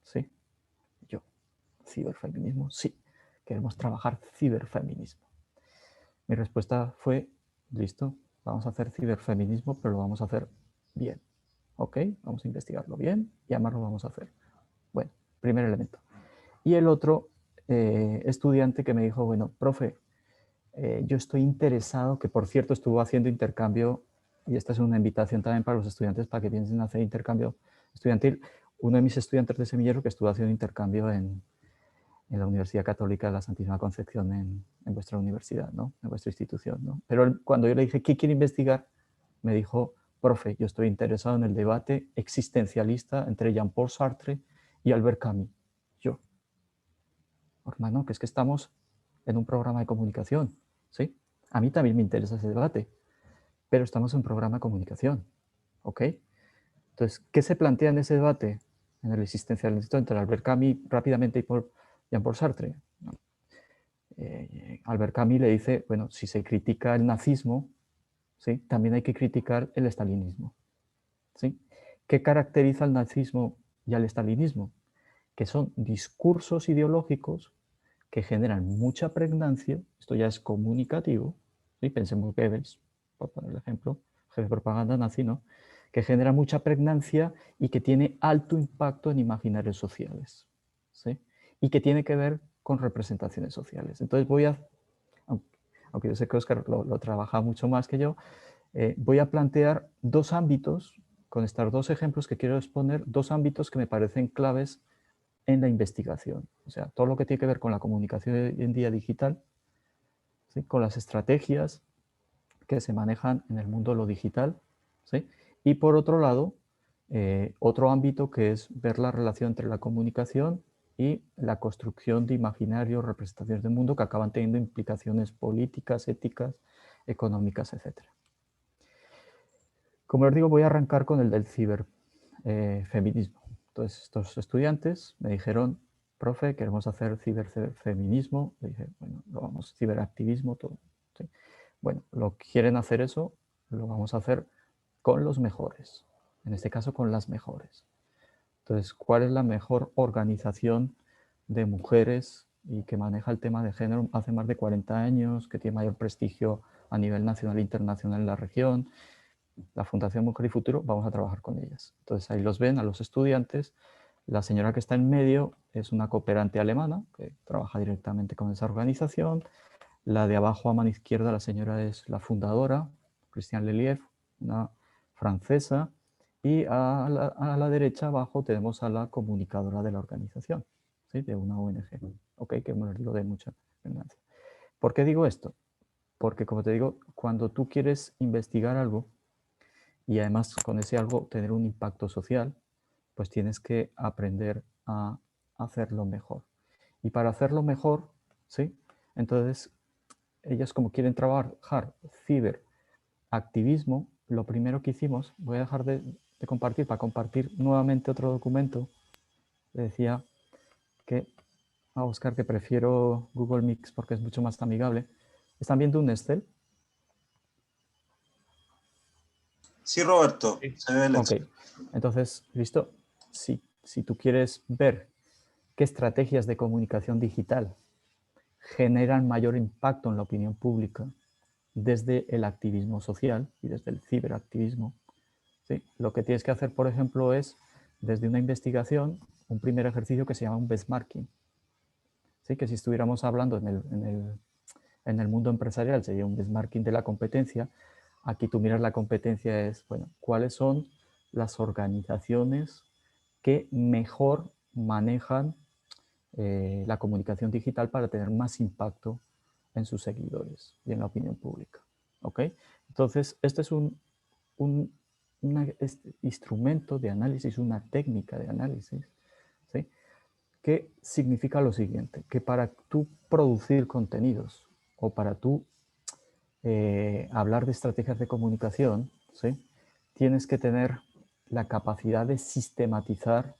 ¿Sí? Yo, ciberfeminismo, sí. Queremos trabajar ciberfeminismo. Mi respuesta fue, listo, vamos a hacer ciberfeminismo, pero lo vamos a hacer bien. ¿Ok? Vamos a investigarlo bien y además lo vamos a hacer. Bueno, primer elemento. Y el otro estudiante que me dijo, bueno, profe, yo estoy interesado, que por cierto estuvo haciendo intercambio, y esta es una invitación también para los estudiantes para que piensen en hacer intercambio estudiantil. Uno de mis estudiantes de semillero que estuvo haciendo intercambio en la Universidad Católica de la Santísima Concepción en vuestra universidad, ¿no? En vuestra institución, ¿no? Pero él, cuando yo le dije, ¿qué quiere investigar? Me dijo, profe, yo estoy interesado en el debate existencialista entre Jean-Paul Sartre y Albert Camus. Yo, hermano, que es que estamos en un programa de comunicación, ¿sí? A mí también me interesa ese debate, pero estamos en un programa de comunicación, ¿ok? Entonces, ¿qué se plantea en ese debate? En el existencialista entre Albert Camus rápidamente y por Jean-Paul Sartre. Albert Camus le dice, bueno, si se critica el nazismo, ¿sí? También hay que criticar el estalinismo, ¿sí? ¿Qué caracteriza al nazismo y al estalinismo? Que son discursos ideológicos que generan mucha pregnancia, esto ya es comunicativo, ¿sí? Pensemos Goebbels, por poner el ejemplo, jefe de propaganda nazi, ¿no? Que genera mucha pregnancia y que tiene alto impacto en imaginarios sociales, ¿sí? Y que tiene que ver con representaciones sociales. Entonces voy a, aunque yo sé que Oscar lo trabaja mucho más que yo, voy a plantear dos ámbitos, con estos dos ejemplos que quiero exponer, dos ámbitos que me parecen claves en la investigación. O sea, todo lo que tiene que ver con la comunicación hoy en día digital, ¿sí? Con las estrategias que se manejan en el mundo de lo digital, ¿sí? Y por otro lado, otro ámbito que es ver la relación entre la comunicación y la construcción de imaginarios, representaciones del mundo que acaban teniendo implicaciones políticas, éticas, económicas, etc. Como les digo, voy a arrancar con el del ciberfeminismo. Entonces, estos estudiantes me dijeron, profe, queremos hacer ciberfeminismo. Le dije, bueno, lo vamos, ciberactivismo, todo. ¿Sí? Bueno, lo quieren hacer eso, lo vamos a hacer con los mejores. En este caso, con las mejores. Entonces, ¿cuál es la mejor organización de mujeres y que maneja el tema de género hace más de 40 años, que tiene mayor prestigio a nivel nacional e internacional en la región? La Fundación Mujer y Futuro, vamos a trabajar con ellas. Entonces ahí los ven a los estudiantes. La señora que está en medio es una cooperante alemana que trabaja directamente con esa organización. La de abajo a mano izquierda, la señora es la fundadora, Christiane Leliev, una francesa. Y a la derecha abajo tenemos a la comunicadora de la organización, ¿sí? De una ONG, okay, que me lo de mucha importancia. ¿Por qué digo esto? Porque, como te digo, cuando tú quieres investigar algo, y además con ese algo tener un impacto social, pues tienes que aprender a hacerlo mejor. Y para hacerlo mejor, ¿sí? Entonces, ellas como quieren trabajar ciberactivismo, lo primero que hicimos, voy a dejar de compartir para compartir nuevamente otro documento. Le decía que a Oscar que prefiero Google Mix porque es mucho más amigable. ¿Están viendo un Excel? Sí, Roberto, Sí. se ve el Ok, Excel. entonces, listo. Si tú quieres ver qué estrategias de comunicación digital generan mayor impacto en la opinión pública desde el activismo social y desde el ciberactivismo, ¿sí? Lo que tienes que hacer, por ejemplo, es, desde una investigación, un primer ejercicio que se llama un benchmarking. ¿Sí? Que si estuviéramos hablando en el mundo empresarial sería un benchmarking de la competencia. Aquí tú miras la competencia es, bueno, ¿cuáles son las organizaciones que mejor manejan la comunicación digital para tener más impacto en sus seguidores y en la opinión pública? ¿Ok? Entonces, este es un instrumento de análisis, una técnica de análisis, ¿sí? Que significa lo siguiente, que para tú producir contenidos o para tú hablar de estrategias de comunicación, ¿sí? Tienes que tener la capacidad de sistematizar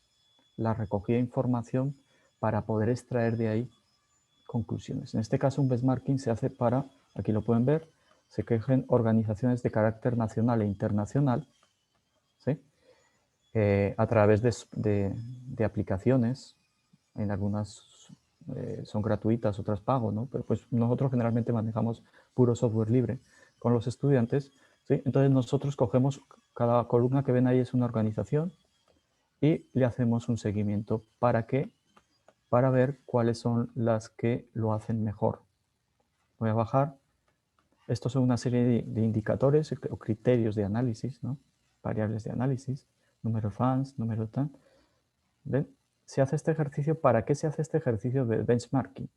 la recogida de información para poder extraer de ahí conclusiones. En este caso, un benchmarking se hace para, aquí lo pueden ver, se cogen organizaciones de carácter nacional e internacional, ¿sí? a través de aplicaciones. En algunas son gratuitas, otras pago, ¿no? Pero pues nosotros generalmente manejamos puro software libre con los estudiantes, ¿sí? Entonces nosotros cogemos, cada columna que ven ahí es una organización y le hacemos un seguimiento. ¿Para qué? Para ver cuáles son las que lo hacen mejor. Voy a bajar. Estos son una serie de indicadores o criterios de análisis, ¿no? Variables de análisis, número de fans, número de tal. ¿Ven? Se hace este ejercicio. ¿Para qué se hace este ejercicio de benchmarking?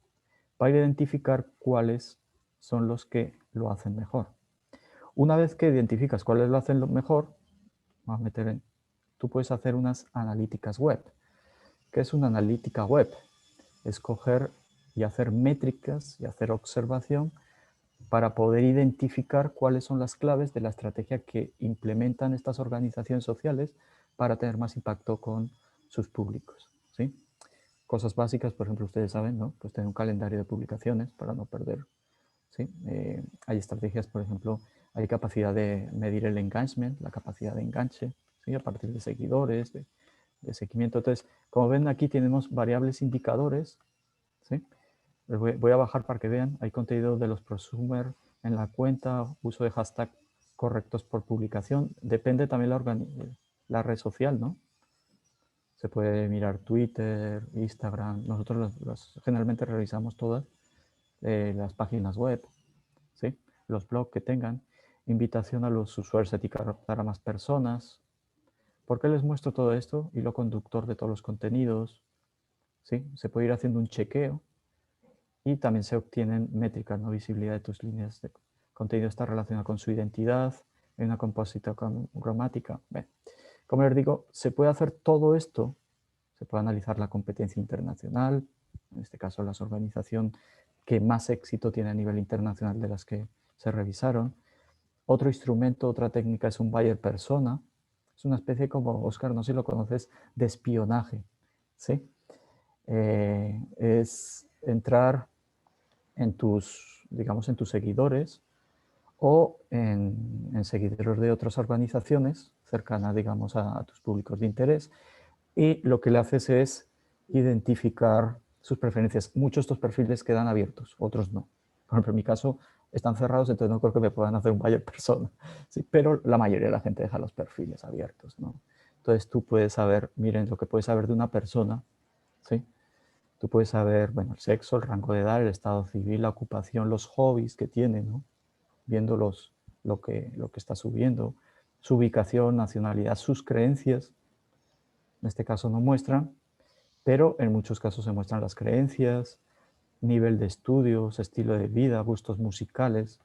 Para identificar cuáles son los que lo hacen mejor. Una vez que identificas cuáles lo hacen mejor, vamos a meter tú puedes hacer unas analíticas web. ¿Qué es una analítica web? Es coger y hacer métricas y hacer observación para poder identificar cuáles son las claves de la estrategia que implementan estas organizaciones sociales para tener más impacto con sus públicos, ¿sí? Cosas básicas, por ejemplo, ustedes saben, ¿no? Pues tener un calendario de publicaciones para no perder, ¿sí? Hay estrategias, por ejemplo, hay capacidad de medir el engagement, la capacidad de enganche, ¿sí? A partir de seguidores, de seguimiento. Entonces, como ven aquí tenemos variables indicadores, ¿sí? Voy a bajar para que vean. Hay contenido de los prosumers en la cuenta, uso de hashtag correctos por publicación. Depende también la red social, ¿no? Se puede mirar Twitter, Instagram. Nosotros generalmente revisamos todas las páginas web, ¿sí? Los blogs que tengan. Invitación a los usuarios a etiquetar a más personas. ¿Por qué les muestro todo esto? Hilo conductor de todos los contenidos, ¿sí? Se puede ir haciendo un chequeo. Y también se obtienen métricas, ¿no? Visibilidad de tus líneas de contenido está relacionada con su identidad, en una composición gramática. Bien. Como les digo, se puede hacer todo esto, se puede analizar la competencia internacional, en este caso la organización que más éxito tiene a nivel internacional de las que se revisaron. Otro instrumento, otra técnica es un buyer persona. Es una especie como, Oscar, no sé si lo conoces, de espionaje, ¿sí? Es entrar en tus, digamos, en tus seguidores o en seguidores de otras organizaciones cercanas, digamos, a tus públicos de interés, y lo que le haces es identificar sus preferencias. Muchos de estos perfiles quedan abiertos, otros no. Por ejemplo, en mi caso están cerrados, entonces no creo que me puedan hacer un buyer persona, ¿sí? Pero la mayoría de la gente deja los perfiles abiertos, ¿no? Entonces tú puedes saber, miren, lo que puedes saber de una persona, ¿sí? Tú puedes saber, bueno, el sexo, el rango de edad, el estado civil, la ocupación, los hobbies que tiene, ¿no? Viendo lo que está subiendo, su ubicación, nacionalidad, sus creencias. En este caso no muestran, pero en muchos casos se muestran las creencias, nivel de estudios, estilo de vida, gustos musicales.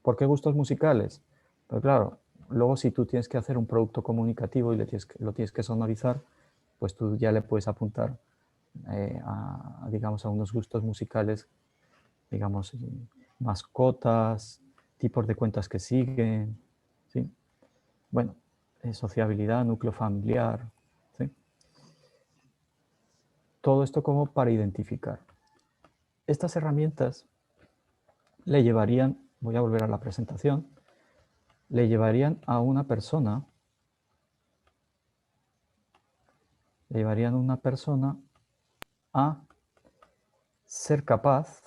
¿Por qué gustos musicales? Pues claro, luego si tú tienes que hacer un producto comunicativo y lo tienes que sonorizar, pues tú ya le puedes apuntar digamos, a unos gustos musicales, digamos, mascotas, tipos de cuentas que siguen, ¿sí? Bueno, sociabilidad, núcleo familiar, ¿sí? Todo esto como para identificar. Estas herramientas le llevarían, voy a volver a la presentación, le llevarían a una persona, a ser capaz,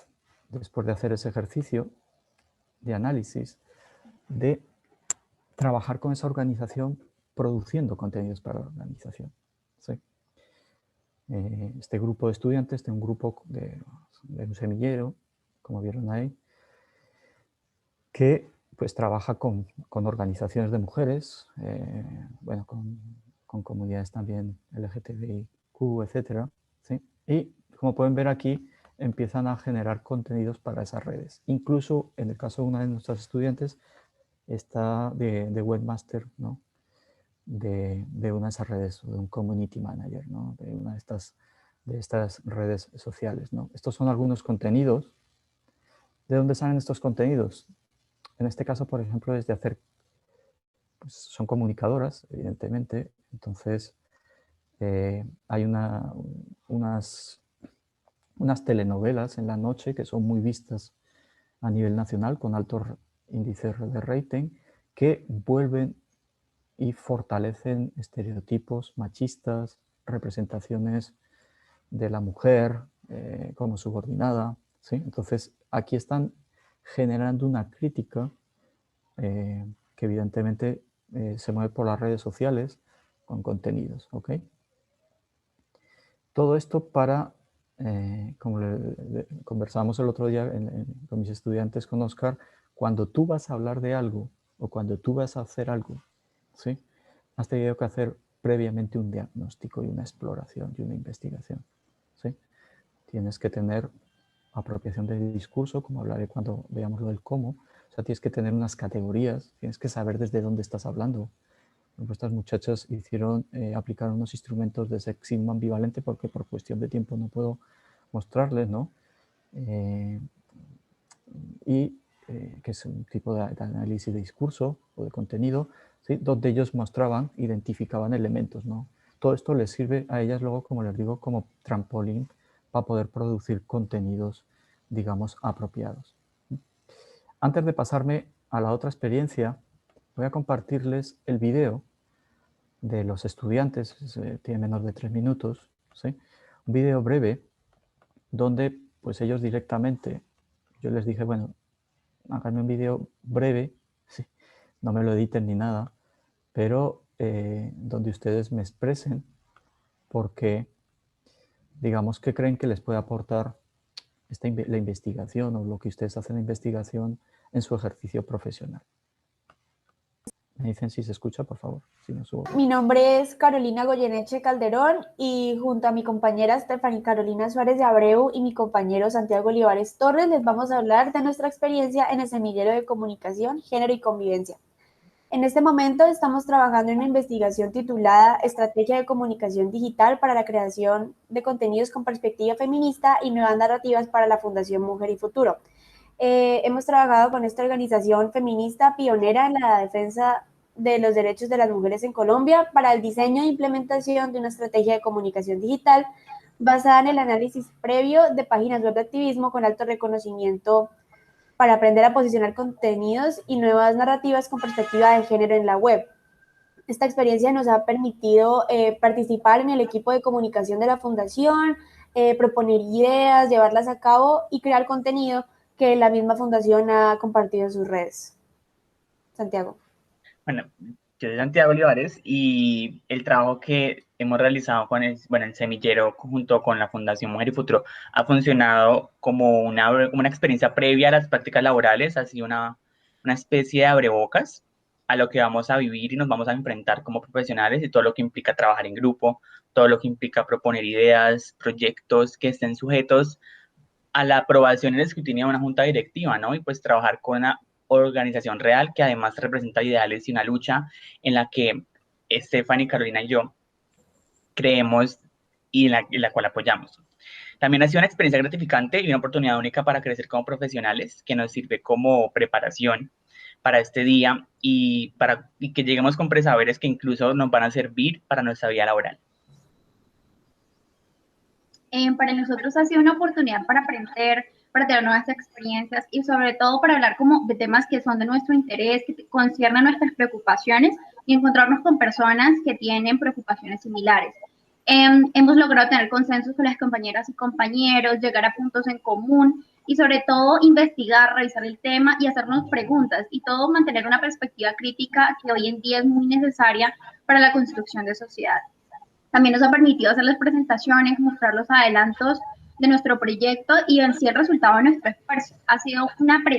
después de hacer ese ejercicio de análisis, de trabajar con esa organización produciendo contenidos para la organización, ¿sí? Este grupo de estudiantes de un grupo de un semillero, como vieron ahí, que pues trabaja con organizaciones de mujeres, bueno, con comunidades también LGTBIQ, etcétera, ¿sí? Y como pueden ver aquí, empiezan a generar contenidos para esas redes. Incluso en el caso de una de nuestras estudiantes, está de webmaster, ¿no? De una de esas redes, de un community manager, ¿no? De una de estas redes sociales, ¿no? Estos son algunos contenidos. ¿De dónde salen estos contenidos? En este caso, por ejemplo, desde hacer, pues son comunicadoras, evidentemente, entonces hay unas telenovelas en la noche que son muy vistas a nivel nacional con altos índices de rating que vuelven y fortalecen estereotipos machistas, representaciones de la mujer como subordinada, ¿sí? Entonces, aquí están generando una crítica que evidentemente se mueve por las redes sociales con contenidos, ¿ok? Todo esto para, como conversábamos el otro día con mis estudiantes, con Oscar, cuando tú vas a hablar de algo o cuando tú vas a hacer algo, ¿sí? Has tenido que hacer previamente un diagnóstico y una exploración y una investigación, ¿sí? Tienes que tener apropiación del discurso, como hablaré cuando veamos lo del cómo. O sea, tienes que tener unas categorías, tienes que saber desde dónde estás hablando. Estas muchachas aplicaron unos instrumentos de sexismo ambivalente porque por cuestión de tiempo no puedo mostrarles, ¿no? Que es un tipo de análisis de discurso o de contenido, ¿sí? Donde ellos mostraban, identificaban elementos, ¿no? Todo esto les sirve a ellas luego, como les digo, como trampolín para poder producir contenidos, digamos, apropiados. Antes de pasarme a la otra experiencia, voy a compartirles el video de los estudiantes, tiene menos de 3 minutos, ¿sí? Un video breve donde pues ellos directamente, yo les dije, bueno, háganme un video breve, ¿sí? No me lo editen ni nada, pero donde ustedes me expresen porque, digamos, que creen que les puede aportar la investigación o lo que ustedes hacen en investigación en su ejercicio profesional. Me dicen si se escucha, por favor, si no subo. Mi nombre es Carolina Goyeneche Calderón y junto a mi compañera Stephanie Carolina Suárez de Abreu y mi compañero Santiago Olivares Torres les vamos a hablar de nuestra experiencia en el semillero de comunicación, género y convivencia. En este momento estamos trabajando en una investigación titulada Estrategia de Comunicación Digital para la creación de contenidos con perspectiva feminista y nuevas narrativas para la Fundación Mujer y Futuro. Hemos trabajado con esta organización feminista pionera en la defensa de los derechos de las mujeres en Colombia para el diseño e implementación de una estrategia de comunicación digital basada en el análisis previo de páginas web de activismo con alto reconocimiento para aprender a posicionar contenidos y nuevas narrativas con perspectiva de género en la web. Esta experiencia nos ha permitido participar en el equipo de comunicación de la Fundación, proponer ideas, llevarlas a cabo y crear contenido que la misma Fundación ha compartido en sus redes. Santiago. Bueno, yo soy Santiago Olivares y el trabajo que hemos realizado con el semillero junto con la Fundación Mujer y Futuro ha funcionado como una experiencia previa a las prácticas laborales, ha sido una especie de abrebocas a lo que vamos a vivir y nos vamos a enfrentar como profesionales y todo lo que implica trabajar en grupo, todo lo que implica proponer ideas, proyectos que estén sujetos a la aprobación y el escrutinio de una junta directiva, ¿no? Y pues trabajar con una organización real que además representa ideales y una lucha en la que Stephanie, Carolina y yo creemos y en la cual apoyamos. También ha sido una experiencia gratificante y una oportunidad única para crecer como profesionales que nos sirve como preparación para este día y que lleguemos con presaberes que incluso nos van a servir para nuestra vida laboral. Para nosotros ha sido una oportunidad para aprender, para tener nuevas experiencias y sobre todo para hablar como de temas que son de nuestro interés, que conciernen nuestras preocupaciones y encontrarnos con personas que tienen preocupaciones similares. Hemos logrado tener consensos con las compañeras y compañeros, llegar a puntos en común y sobre todo investigar, revisar el tema y hacernos preguntas y todo mantener una perspectiva crítica que hoy en día es muy necesaria para la construcción de sociedad. También nos ha permitido hacer las presentaciones, mostrar los adelantos de nuestro proyecto y en sí el resultado de nuestro esfuerzo. Ha sido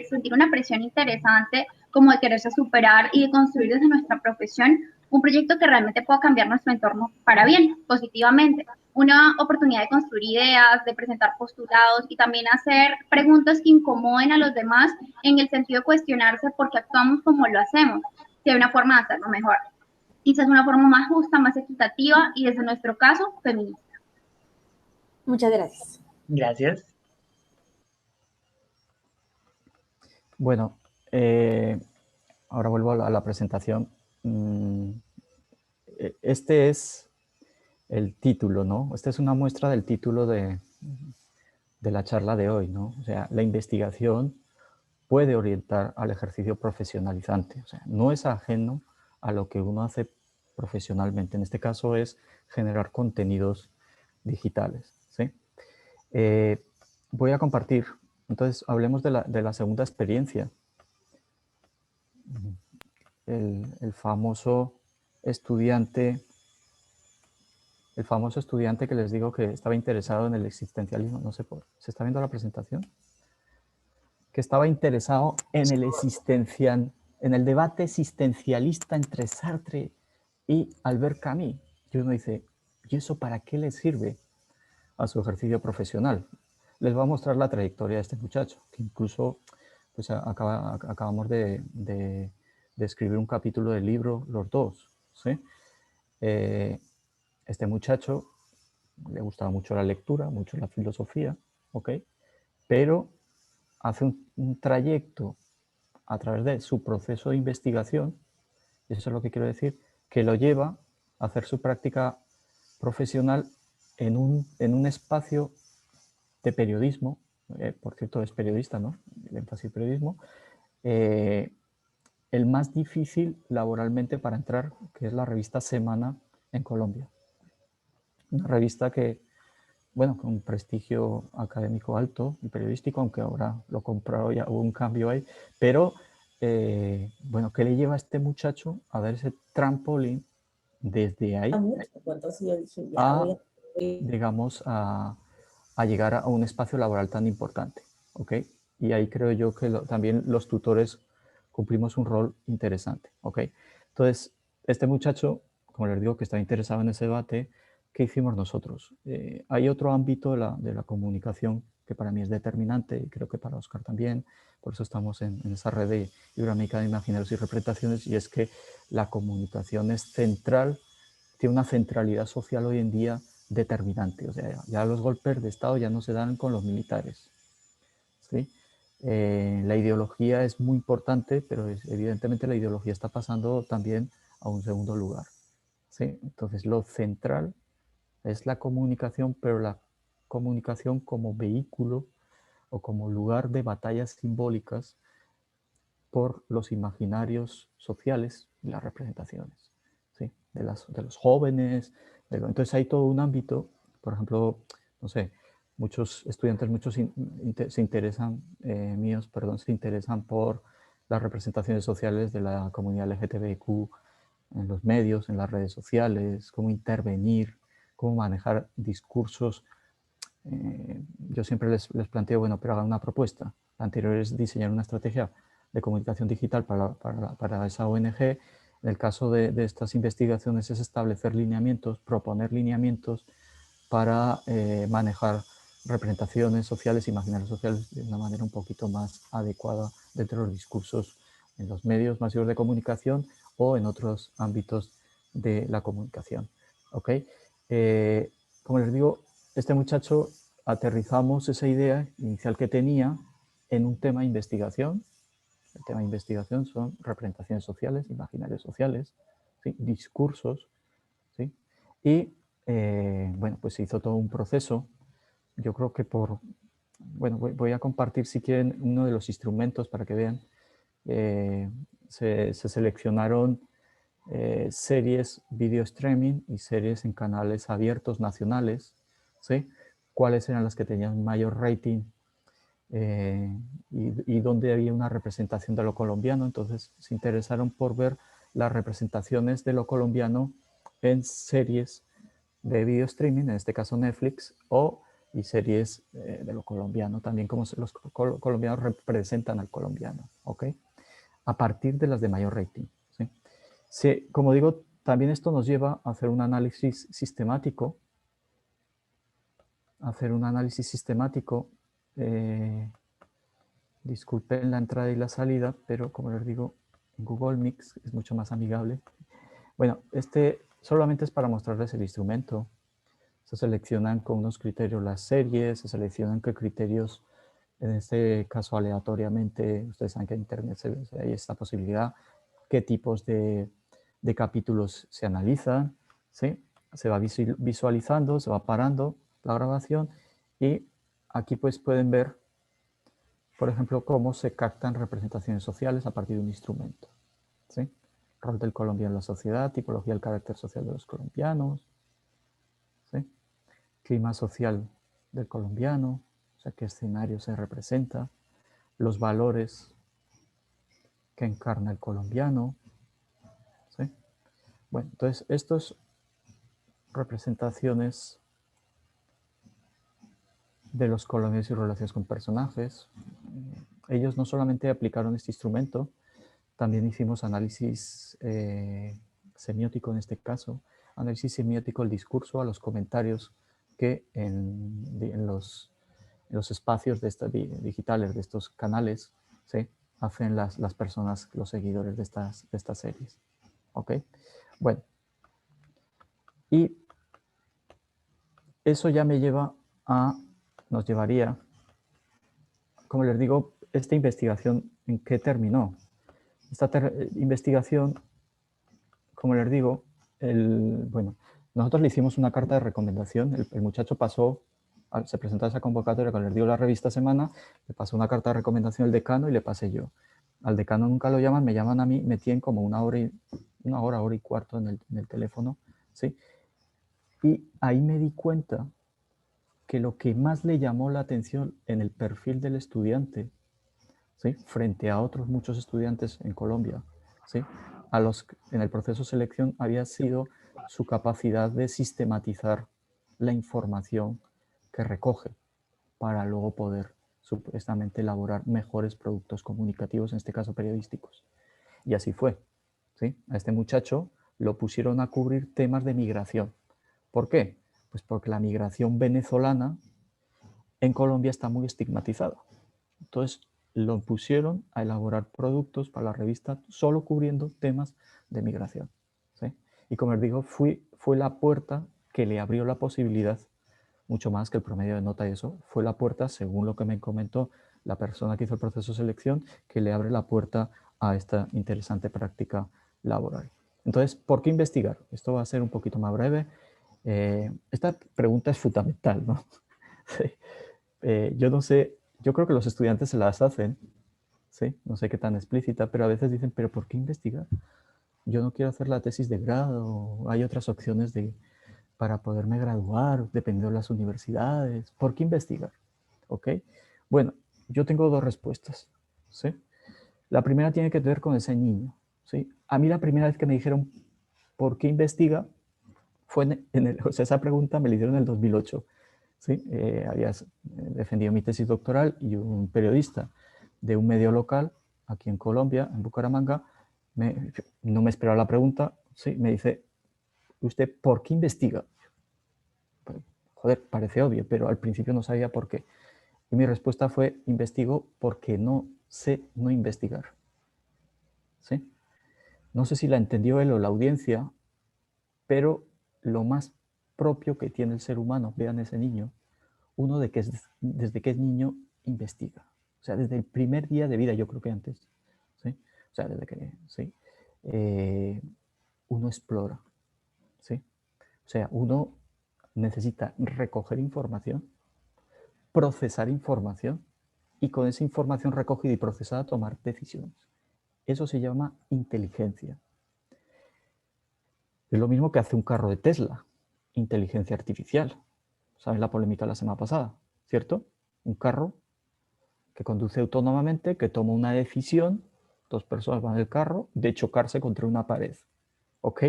sentir una presión interesante como de quererse superar y de construir desde nuestra profesión un proyecto que realmente pueda cambiar nuestro entorno para bien, positivamente. Una oportunidad de construir ideas, de presentar postulados y también hacer preguntas que incomoden a los demás en el sentido de cuestionarse por qué actuamos como lo hacemos, si hay una forma de hacerlo mejor. Quizás una forma más justa, más equitativa y desde nuestro caso, feminista. Muchas gracias. Gracias. Bueno, ahora vuelvo a la presentación. Este es el título, ¿no? Esta es una muestra del título de la charla de hoy, ¿no? O sea, la investigación puede orientar al ejercicio profesionalizante. O sea, no es ajeno a lo que uno hace profesionalmente. En este caso es generar contenidos digitales, ¿sí? Voy a compartir. Entonces, hablemos de la segunda experiencia. El famoso estudiante que les digo que estaba interesado en el existencialismo. No sé ¿se está viendo la presentación? Que estaba interesado en en el debate existencialista entre Sartre y Albert Camus. Y uno dice, ¿y eso para qué le sirve a su ejercicio profesional? Les voy a mostrar la trayectoria de este muchacho, que incluso pues, acabamos de escribir un capítulo del libro los dos, ¿sí? Este muchacho le gustaba mucho la lectura, mucho la filosofía, ¿ok? Pero hace un trayecto a través de su proceso de investigación, y eso es lo que quiero decir, que lo lleva a hacer su práctica profesional en un espacio de periodismo, por cierto es periodista, ¿no? El énfasis periodismo, el más difícil laboralmente para entrar, que es la revista Semana en Colombia. Una revista que, bueno, con un prestigio académico alto y periodístico, aunque ahora lo comprado, ya hubo un cambio ahí, pero, bueno, ¿qué le lleva a este muchacho a dar ese trampolín desde ahí digamos, a llegar a un espacio laboral tan importante, ¿ok? Y ahí creo yo que también los tutores cumplimos un rol interesante, ¿ok? Entonces, este muchacho, como les digo, que está interesado en ese debate, ¿qué hicimos nosotros? Hay otro ámbito de la comunicación que para mí es determinante y creo que para Oscar también, por eso estamos en esa red de Iberoamérica de Imaginarios y Representaciones, y es que la comunicación es central, tiene una centralidad social hoy en día determinante. O sea, ya los golpes de Estado ya no se dan con los militares, ¿sí? La ideología es muy importante, pero evidentemente la ideología está pasando también a un segundo lugar, ¿sí? Entonces, lo central es la comunicación, pero la comunicación como vehículo o como lugar de batallas simbólicas por los imaginarios sociales y las representaciones, ¿sí? de los jóvenes. Entonces hay todo un ámbito, por ejemplo, no sé, muchos estudiantes, se interesan, se interesan por las representaciones sociales de la comunidad LGTBIQ en los medios, en las redes sociales, cómo intervenir, cómo manejar discursos. Yo siempre les planteo, bueno, pero hagan una propuesta. La anterior es diseñar una estrategia de comunicación digital para esa ONG. En el caso de estas investigaciones es establecer lineamientos, proponer lineamientos para manejar representaciones sociales, imaginarios sociales de una manera un poquito más adecuada dentro de los discursos en los medios masivos de comunicación o en otros ámbitos de la comunicación. ¿Ok? Como les digo, este muchacho aterrizamos esa idea inicial que tenía en un tema de investigación. El tema de investigación son representaciones sociales, imaginarios sociales, ¿sí? Discursos, ¿sí? Y bueno, pues se hizo todo un proceso. Yo creo que bueno, voy a compartir si quieren uno de los instrumentos para que vean. Se seleccionaron series video streaming y series en canales abiertos nacionales, ¿sí? Cuáles eran las que tenían mayor rating y dónde había una representación de lo colombiano. Entonces se interesaron por ver las representaciones de lo colombiano en series de video streaming, en este caso Netflix, y series de lo colombiano, también como los colombianos representan al colombiano, ¿ok? A partir de las de mayor rating, ¿sí? Sí, como digo, también esto nos lleva a hacer un análisis sistemático, disculpen la entrada y la salida, pero como les digo, en Google Mix es mucho más amigable. Bueno, este solamente es para mostrarles el instrumento. Se seleccionan con unos criterios las series, se seleccionan qué criterios, en este caso aleatoriamente, ustedes saben que en Internet hay esta posibilidad, qué tipos de capítulos se analizan, ¿sí? Se va visualizando, se va parando la grabación y aquí pues pueden ver, por ejemplo, cómo se captan representaciones sociales a partir de un instrumento, ¿sí? rol del colombiano en la sociedad, tipología del carácter social de los colombianos, ¿sí? Clima social del colombiano, o sea, qué escenario se representa, los valores que encarna el colombiano, ¿sí? Bueno, entonces estas representaciones de los colombianos y sus relaciones con personajes, ellos no solamente aplicaron este instrumento, también hicimos análisis semiótico en este caso, análisis semiótico del discurso a los comentarios que en los espacios digitales de estos canales, ¿sí? Hacen las personas, los seguidores de estas series. ¿Ok? Bueno. Y eso ya nos llevaría, como les digo, esta investigación, ¿en qué terminó? Esta investigación, como les digo, bueno, nosotros le hicimos una carta de recomendación, el muchacho pasó, se presentó a esa convocatoria, cuando les digo la revista Semana, le pasó una carta de recomendación al decano y le pasé yo. Al decano nunca lo llaman, me llaman a mí, me tienen como una hora y cuarto en el teléfono, ¿sí? Y ahí me di cuenta que lo que más le llamó la atención en el perfil del estudiante, ¿sí? Frente a otros muchos estudiantes en Colombia, ¿sí? En el proceso de selección había sido su capacidad de sistematizar la información que recoge para luego poder supuestamente elaborar mejores productos comunicativos, en este caso periodísticos. Y así fue, ¿sí? A este muchacho lo pusieron a cubrir temas de migración. ¿Por qué? Pues porque la migración venezolana en Colombia está muy estigmatizada. Entonces lo pusieron a elaborar productos para la revista solo cubriendo temas de migración, ¿sí? Y como les digo, fue la puerta que le abrió la posibilidad, mucho más que el promedio de nota y eso, fue la puerta, según lo que me comentó la persona que hizo el proceso de selección, que le abre la puerta a esta interesante práctica laboral. Entonces, ¿por qué investigar? Esto va a ser un poquito más breve. Esta pregunta es fundamental, ¿no? Sí. Yo no sé, yo creo que los estudiantes se las hacen, ¿sí? No sé qué tan explícita, pero a veces dicen, ¿pero por qué investigar? Yo no quiero hacer la tesis de grado, hay otras opciones para poderme graduar, dependiendo de las universidades. ¿Por qué investigar? ¿Ok? Bueno, yo tengo dos respuestas, ¿sí? La primera tiene que ver con ese niño, ¿sí? A mí la primera vez que me dijeron, ¿por qué investiga? Fue o sea, esa pregunta me la hicieron en el 2008. ¿Sí? Había defendido mi tesis doctoral y un periodista de un medio local aquí en Colombia, en Bucaramanga, no me esperaba la pregunta, ¿sí? Me dice, ¿usted por qué investiga? Pues, joder, parece obvio, pero al principio no sabía por qué. Y mi respuesta fue, investigo porque no sé no investigar. ¿Sí? No sé si la entendió él o la audiencia, pero lo más propio que tiene el ser humano, vean ese niño, uno desde que es niño investiga. O sea, desde el primer día de vida, yo creo que antes. ¿Sí? O sea, desde que ¿sí? Uno explora. ¿Sí? O sea, uno necesita recoger información, procesar información y con esa información recogida y procesada tomar decisiones. Eso se llama inteligencia. Es lo mismo que hace un carro de Tesla, inteligencia artificial. ¿Saben la polémica de la semana pasada? ¿Cierto? Un carro que conduce autónomamente, que toma una decisión, dos personas van en el carro, de chocarse contra una pared. ¿Ok?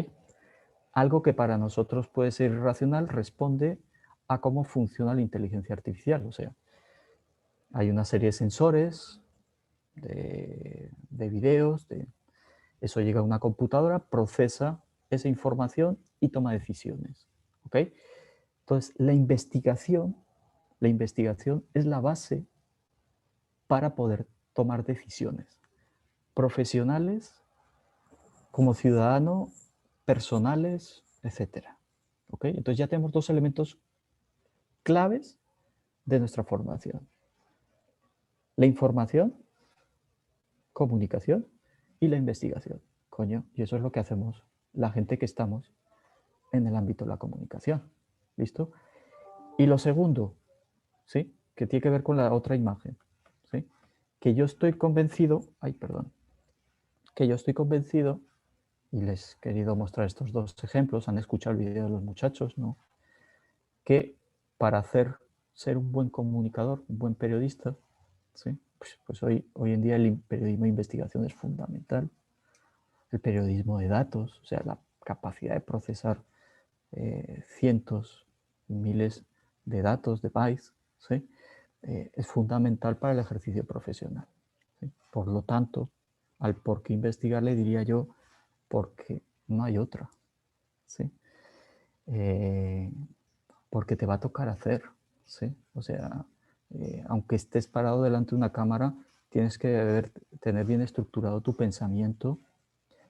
Algo que para nosotros puede ser irracional responde a cómo funciona la inteligencia artificial. O sea, hay una serie de sensores, de videos, eso llega a una computadora, procesa esa información y toma decisiones. ¿Ok? Entonces, la investigación es la base para poder tomar decisiones profesionales, como ciudadano, personales, etc. ¿Ok? Entonces ya tenemos dos elementos claves de nuestra formación. La información, comunicación y la investigación. Coño, y eso es lo que hacemos la gente que estamos en el ámbito de la comunicación. ¿Listo? Y lo segundo, ¿sí? Que tiene que ver con la otra imagen, ¿sí? Que yo estoy convencido, que yo estoy convencido y les he querido mostrar estos dos ejemplos. Han escuchado el video de los muchachos, ¿no? Que para ser un buen comunicador, un buen periodista, ¿sí? Pues hoy en día el periodismo de investigación es fundamental. El periodismo de datos, o sea, la capacidad de procesar cientos, miles de datos, de bytes, ¿sí? Es fundamental para el ejercicio profesional, ¿sí? Por lo tanto, al por qué investigar le diría yo, porque no hay otra, ¿sí? Porque te va a tocar hacer, ¿sí? O sea, aunque estés parado delante de una cámara, tienes que tener bien estructurado tu pensamiento,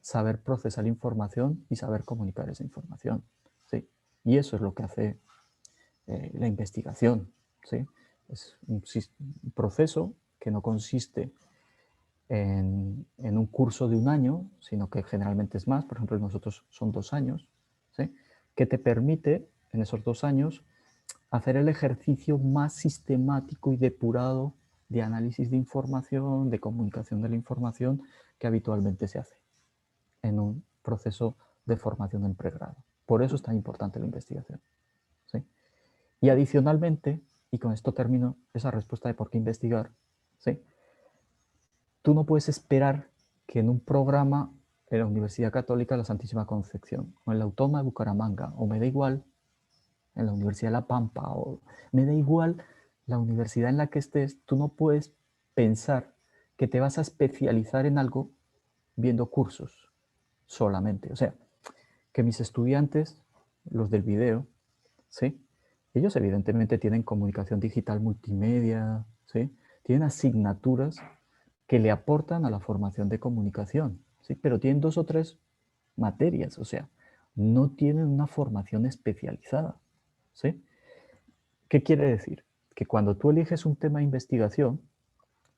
saber procesar información y saber comunicar esa información, ¿sí? Y eso es lo que hace la investigación, ¿sí? Es un proceso que no consiste en un curso de un año, sino que generalmente es más. Por ejemplo, nosotros son 2 años, ¿sí? Que te permite en esos 2 años hacer el ejercicio más sistemático y depurado de análisis de información, de comunicación de la información que habitualmente se hace en un proceso de formación en pregrado. Por eso es tan importante la investigación, ¿sí? Y adicionalmente, y con esto termino esa respuesta de por qué investigar, ¿sí? Tú no puedes esperar que en un programa en la Universidad Católica de la Santísima Concepción, o en la Autónoma de Bucaramanga, o me da igual, en la Universidad de La Pampa, o me da igual la universidad en la que estés, tú no puedes pensar que te vas a especializar en algo viendo cursos solamente. O sea, que mis estudiantes, los del video, ¿sí? Ellos evidentemente tienen comunicación digital multimedia, ¿sí? Tienen asignaturas que le aportan a la formación de comunicación, ¿sí? Pero tienen 2 o 3 materias, o sea, no tienen una formación especializada, ¿sí? ¿Qué quiere decir? Que cuando tú eliges un tema de investigación,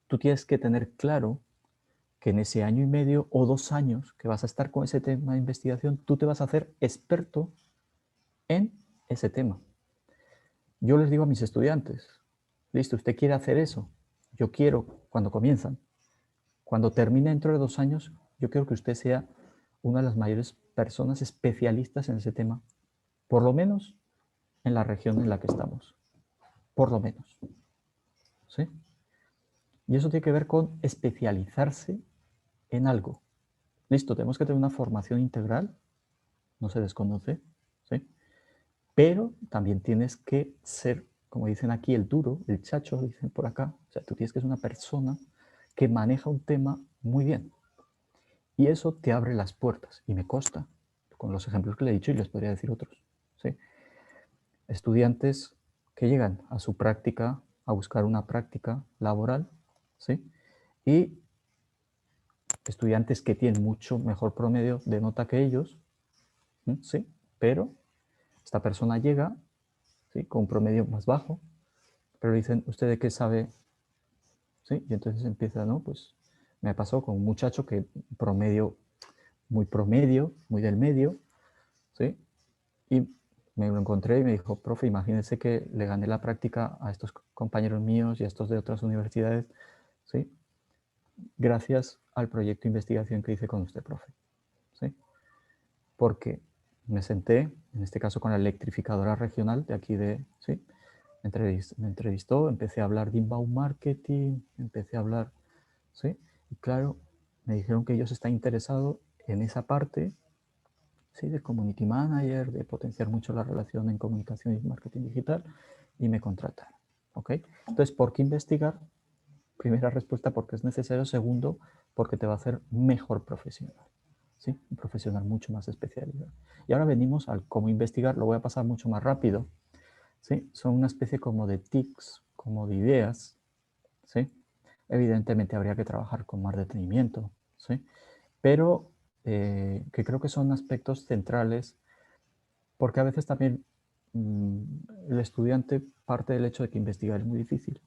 tú tienes que tener claro que en ese año y medio o 2 años que vas a estar con ese tema de investigación, tú te vas a hacer experto en ese tema. Yo les digo a mis estudiantes, listo, usted quiere hacer eso, yo quiero, cuando comienzan, cuando termine dentro de 2 años, yo quiero que usted sea una de las mayores personas especialistas en ese tema, por lo menos en la región en la que estamos, por lo menos, ¿sí? Y eso tiene que ver con especializarse en algo. Listo, tenemos que tener una formación integral, no se desconoce, ¿sí? Pero también tienes que ser, como dicen aquí, el duro, el chacho, dicen por acá. O sea, tú tienes que ser una persona que maneja un tema muy bien. Y eso te abre las puertas. Y me consta, con los ejemplos que le he dicho, y les podría decir otros, ¿sí? Estudiantes que llegan a su práctica, a buscar una práctica laboral, ¿sí? Y estudiantes que tienen mucho mejor promedio de nota que ellos, ¿sí? Pero esta persona llega, ¿sí? Con un promedio más bajo, pero dicen, ¿usted de qué sabe? ¿Sí? Y entonces empieza, ¿no? Pues me pasó con un muchacho que promedio, muy del medio, ¿sí? Y me lo encontré y me dijo, profe, imagínese que le gané la práctica a estos compañeros míos y a estos de otras universidades, ¿sí? Gracias al proyecto de investigación que hice con usted, profe, ¿sí? Porque me senté, en este caso con la electrificadora regional de aquí de, ¿sí? Me entrevistó, empecé a hablar de inbound marketing, empecé a hablar, ¿sí? Y claro, me dijeron que ellos están interesados en esa parte, ¿sí? De community manager, de potenciar mucho la relación en comunicación y marketing digital, y me contrataron, ¿ok? Entonces, ¿por qué investigar? Primera respuesta, porque es necesario. Segundo, porque te va a hacer mejor profesional, ¿sí? Un profesional mucho más especializado. Y ahora venimos al cómo investigar, lo voy a pasar mucho más rápido, ¿sí? Son una especie como de tics, como de ideas, ¿sí? Evidentemente habría que trabajar con más detenimiento, ¿sí? Pero que creo que son aspectos centrales, porque a veces también el estudiante parte del hecho de que investigar es muy difícil.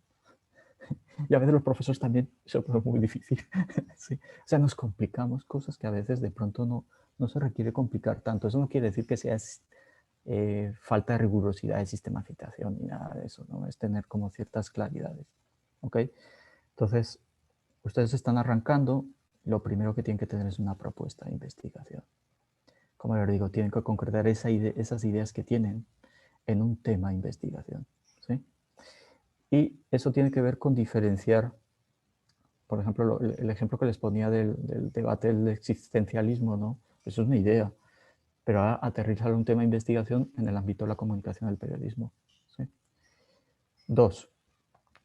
Y a veces los profesores también se lo ponen muy difícil. ¿Sí? O sea, nos complicamos cosas que a veces de pronto no se requiere complicar tanto. Eso no quiere decir que sea falta de rigurosidad de sistematización ni nada de eso, ¿no? Es tener como ciertas claridades, ¿ok? Entonces, ustedes están arrancando, lo primero que tienen que tener es una propuesta de investigación, como les digo, tienen que concretar esas ideas que tienen en un tema de investigación, ¿sí? Y eso tiene que ver con diferenciar, por ejemplo, el ejemplo que les ponía del debate del existencialismo, ¿no? Eso es una idea, pero ahora aterrizar un tema de investigación en el ámbito de la comunicación del periodismo, ¿sí? 2,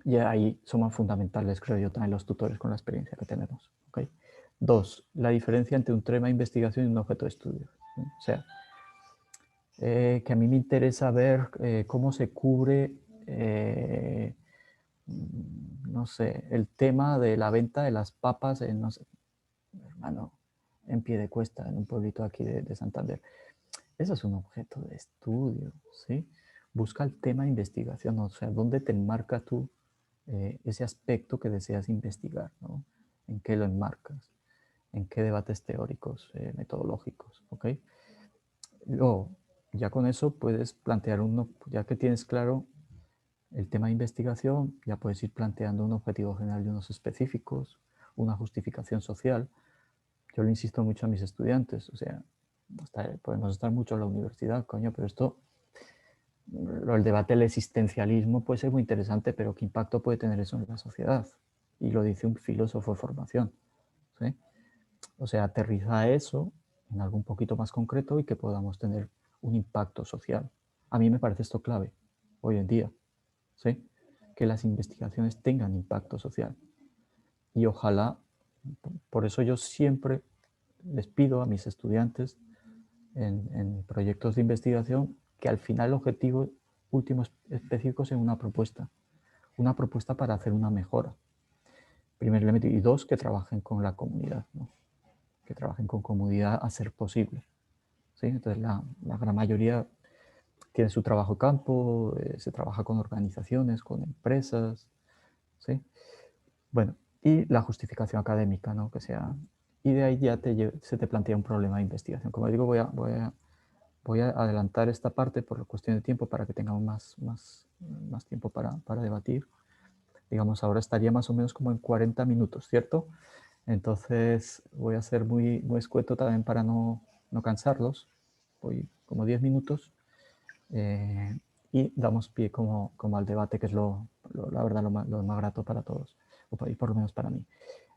y ahí son más fundamentales, creo yo, también los tutores con la experiencia que tenemos, ¿okay? 2, la diferencia entre un tema de investigación y un objeto de estudio, ¿sí? O sea, que a mí me interesa ver cómo se cubre, no sé, el tema de la venta de las papas en, no sé, hermano, en Piedecuesta, en un pueblito aquí de Santander. Eso es un objeto de estudio, ¿sí? Busca el tema de investigación, o sea, ¿dónde te enmarcas tú ese aspecto que deseas investigar, ¿no? ¿En qué lo enmarcas? ¿En qué debates teóricos, metodológicos? ¿Ok? Luego, ya con eso puedes plantear uno, ya que tienes claro el tema de investigación, ya puedes ir planteando un objetivo general y unos específicos, una justificación social. Yo le insisto mucho a mis estudiantes, o sea, podemos estar mucho en la universidad, coño, pero esto, el debate del existencialismo puede ser muy interesante, pero ¿qué impacto puede tener eso en la sociedad? Y lo dice un filósofo de formación, ¿sí? O sea, aterriza eso en algo un poquito más concreto y que podamos tener un impacto social. A mí me parece esto clave hoy en día, ¿sí? Que las investigaciones tengan impacto social. Y ojalá, por eso yo siempre les pido a mis estudiantes en proyectos de investigación que al final el objetivo último específico sea una propuesta para hacer una mejora. Primer elemento. Y 2, que trabajen con la comunidad, ¿no? Que trabajen con comunidad a ser posible, ¿sí? Entonces la gran mayoría tiene su trabajo campo, se trabaja con organizaciones, con empresas, ¿sí? Bueno, y la justificación académica, ¿no? Que sea, y de ahí ya se te plantea un problema de investigación. Como digo, voy a adelantar esta parte por cuestión de tiempo para que tengamos más tiempo para debatir. Digamos, ahora estaría más o menos como en 40 minutos, ¿cierto? Entonces voy a ser muy escueto también para no cansarlos. Voy como 10 minutos y damos pie como al debate, que es la verdad lo más grato para todos, y por lo menos para mí.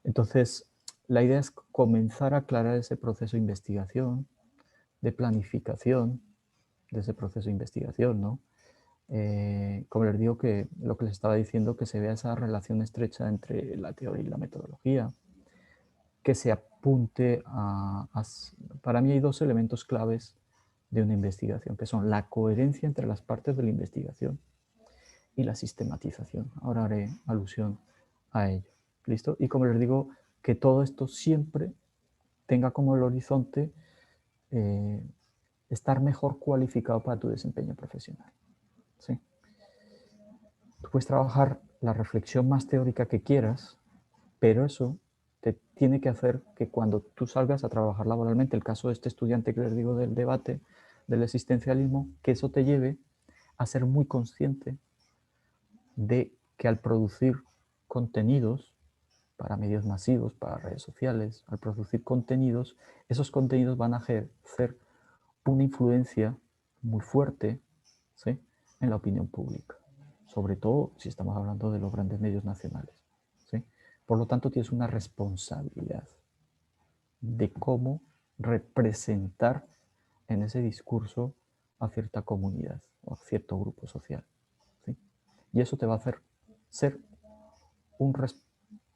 Entonces, la idea es comenzar a aclarar ese proceso de investigación, de planificación de ese proceso de investigación, ¿no? Como les digo, que lo que les estaba diciendo, que se vea esa relación estrecha entre la teoría y la metodología, que se apunte para mí hay 2 elementos claves de una investigación, que son la coherencia entre las partes de la investigación y la sistematización. Ahora haré alusión a ello. ¿Listo? Y como les digo, que todo esto siempre tenga como el horizonte estar mejor cualificado para tu desempeño profesional. ¿Sí? Tú puedes trabajar la reflexión más teórica que quieras, pero eso te tiene que hacer que cuando tú salgas a trabajar laboralmente, el caso de este estudiante que les digo del debate, del existencialismo, que eso te lleve a ser muy consciente de que al producir contenidos para medios masivos, para redes sociales, al producir contenidos, esos contenidos van a ejercer una influencia muy fuerte, ¿sí?, en la opinión pública, sobre todo si estamos hablando de los grandes medios nacionales, ¿sí? Por lo tanto, tienes una responsabilidad de cómo representar en ese discurso a cierta comunidad o a cierto grupo social, ¿sí? Y eso te va a hacer ser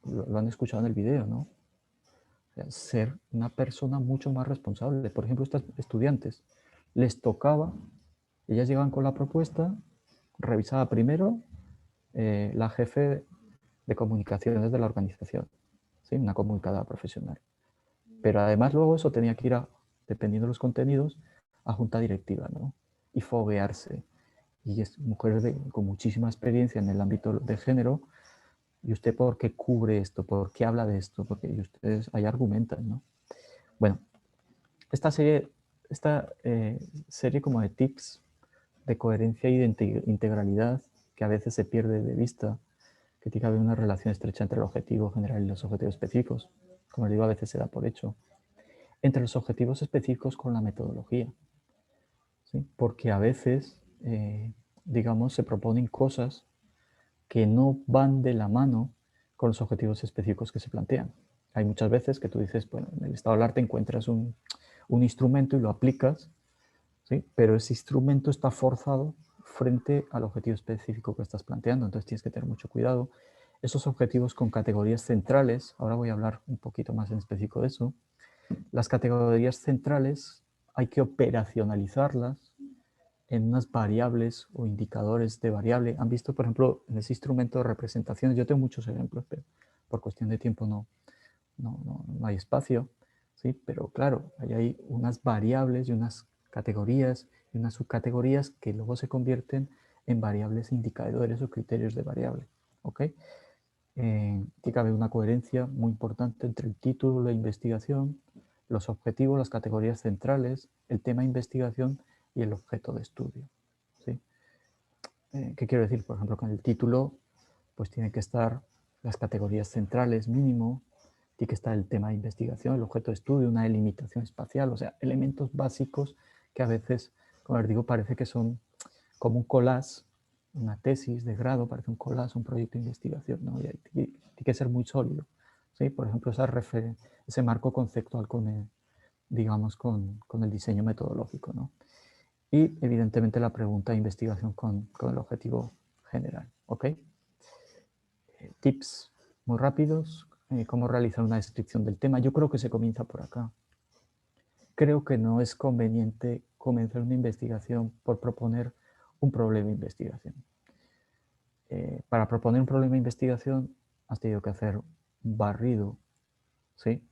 lo han escuchado en el video, ¿no? O sea, ser una persona mucho más responsable. Por ejemplo, estas estudiantes les tocaba, ellas llegaban con la propuesta, revisaba primero la jefe de comunicaciones de la organización, ¿sí?, una comunicadora profesional. Pero además luego eso tenía que ir, dependiendo de los contenidos, a junta directiva, ¿no? Y foguearse. Y es mujeres con muchísima experiencia en el ámbito de género. ¿Y usted por qué cubre esto? ¿Por qué habla de esto? Porque ustedes ahí argumentan, ¿no? Bueno, esta serie como de tips de coherencia y de integralidad, que a veces se pierde de vista, que tiene que haber una relación estrecha entre el objetivo general y los objetivos específicos. Como les digo, a veces se da por hecho. entre los objetivos específicos con la metodología, ¿sí? Porque a veces, digamos, se proponen cosas que no van de la mano con los objetivos específicos que se plantean. Hay muchas veces que tú dices, bueno, en el estado del arte encuentras un instrumento y lo aplicas, ¿sí? Pero ese instrumento está forzado frente al objetivo específico que estás planteando, entonces tienes que tener mucho cuidado. Esos objetivos con categorías centrales, ahora voy a hablar un poquito más en específico de eso. Las categorías centrales hay que operacionalizarlas en unas variables o indicadores de variable. Han visto, por ejemplo, en ese instrumento de representaciones, yo tengo muchos ejemplos, pero por cuestión de tiempo no hay espacio, ¿sí? Pero claro, ahí hay unas variables y unas categorías y unas subcategorías que luego se convierten en variables indicadores o criterios de variable, ¿ok? Tiene que haber una coherencia muy importante entre el título de investigación, los objetivos, las categorías centrales, el tema de investigación y el objeto de estudio, ¿sí? ¿Qué quiero decir? Por ejemplo, con el título, pues tiene que estar las categorías centrales mínimo, tiene que estar el tema de investigación, el objeto de estudio, una delimitación espacial, o sea, elementos básicos que a veces, como les digo, parece que son como un collage, una tesis de grado, parece un collage, un proyecto de investigación, ¿no? Y tiene que ser muy sólido, ¿sí? Por ejemplo, ese marco conceptual con el, digamos, con el diseño metodológico, ¿no? Y evidentemente la pregunta de investigación con el objetivo general, ¿ok? Tips muy rápidos, cómo realizar una descripción del tema. Yo creo que se comienza por acá. Creo que no es conveniente comenzar una investigación por proponer un problema de investigación. Para proponer un problema de investigación has tenido que hacer un barrido, ¿sí?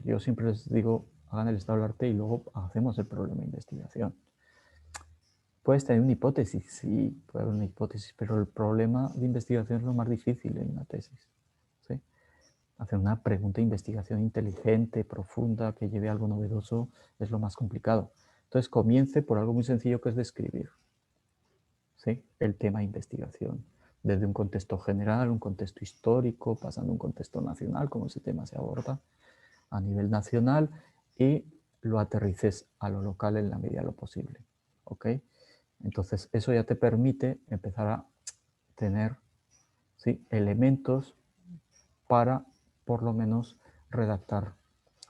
Yo siempre les digo, hagan el estado del arte y luego hacemos el problema de investigación. Puedes tener una hipótesis, sí, puede haber una hipótesis, pero el problema de investigación es lo más difícil en una tesis, ¿sí? Hacer una pregunta de investigación inteligente, profunda, que lleve a algo novedoso, es lo más complicado. Entonces comience por algo muy sencillo que es describir, ¿sí? El tema de investigación, desde un contexto general, un contexto histórico, pasando a un contexto nacional, como ese tema se aborda a nivel nacional, y lo aterrices a lo local en la medida de lo posible, ¿ok? Entonces eso ya te permite empezar a tener, ¿sí?, elementos para por lo menos redactar,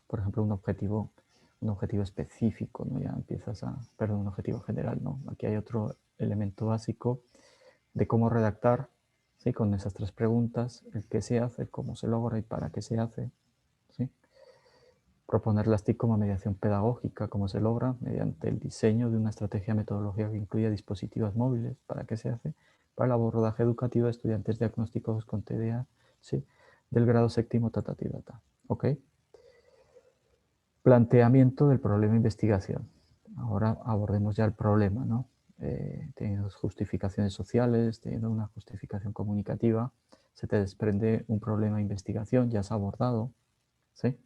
por ejemplo, un objetivo específico, ¿no? Ya empiezas un objetivo general, ¿no? Aquí hay otro elemento básico de cómo redactar, ¿sí?, con esas tres preguntas: el qué se hace, cómo se logra y para qué se hace, ¿sí? Proponer las TIC como mediación pedagógica, cómo se logra mediante el diseño de una estrategia metodológica que incluya dispositivos móviles, para qué se hace, para el abordaje educativo de estudiantes diagnósticos con TDA, ¿sí?, del grado séptimo, ¿ok? Planteamiento del problema de investigación. Ahora abordemos ya el problema, ¿no? Teniendo justificaciones sociales, teniendo una justificación comunicativa, se te desprende un problema de investigación, ya se ha abordado, ¿sí?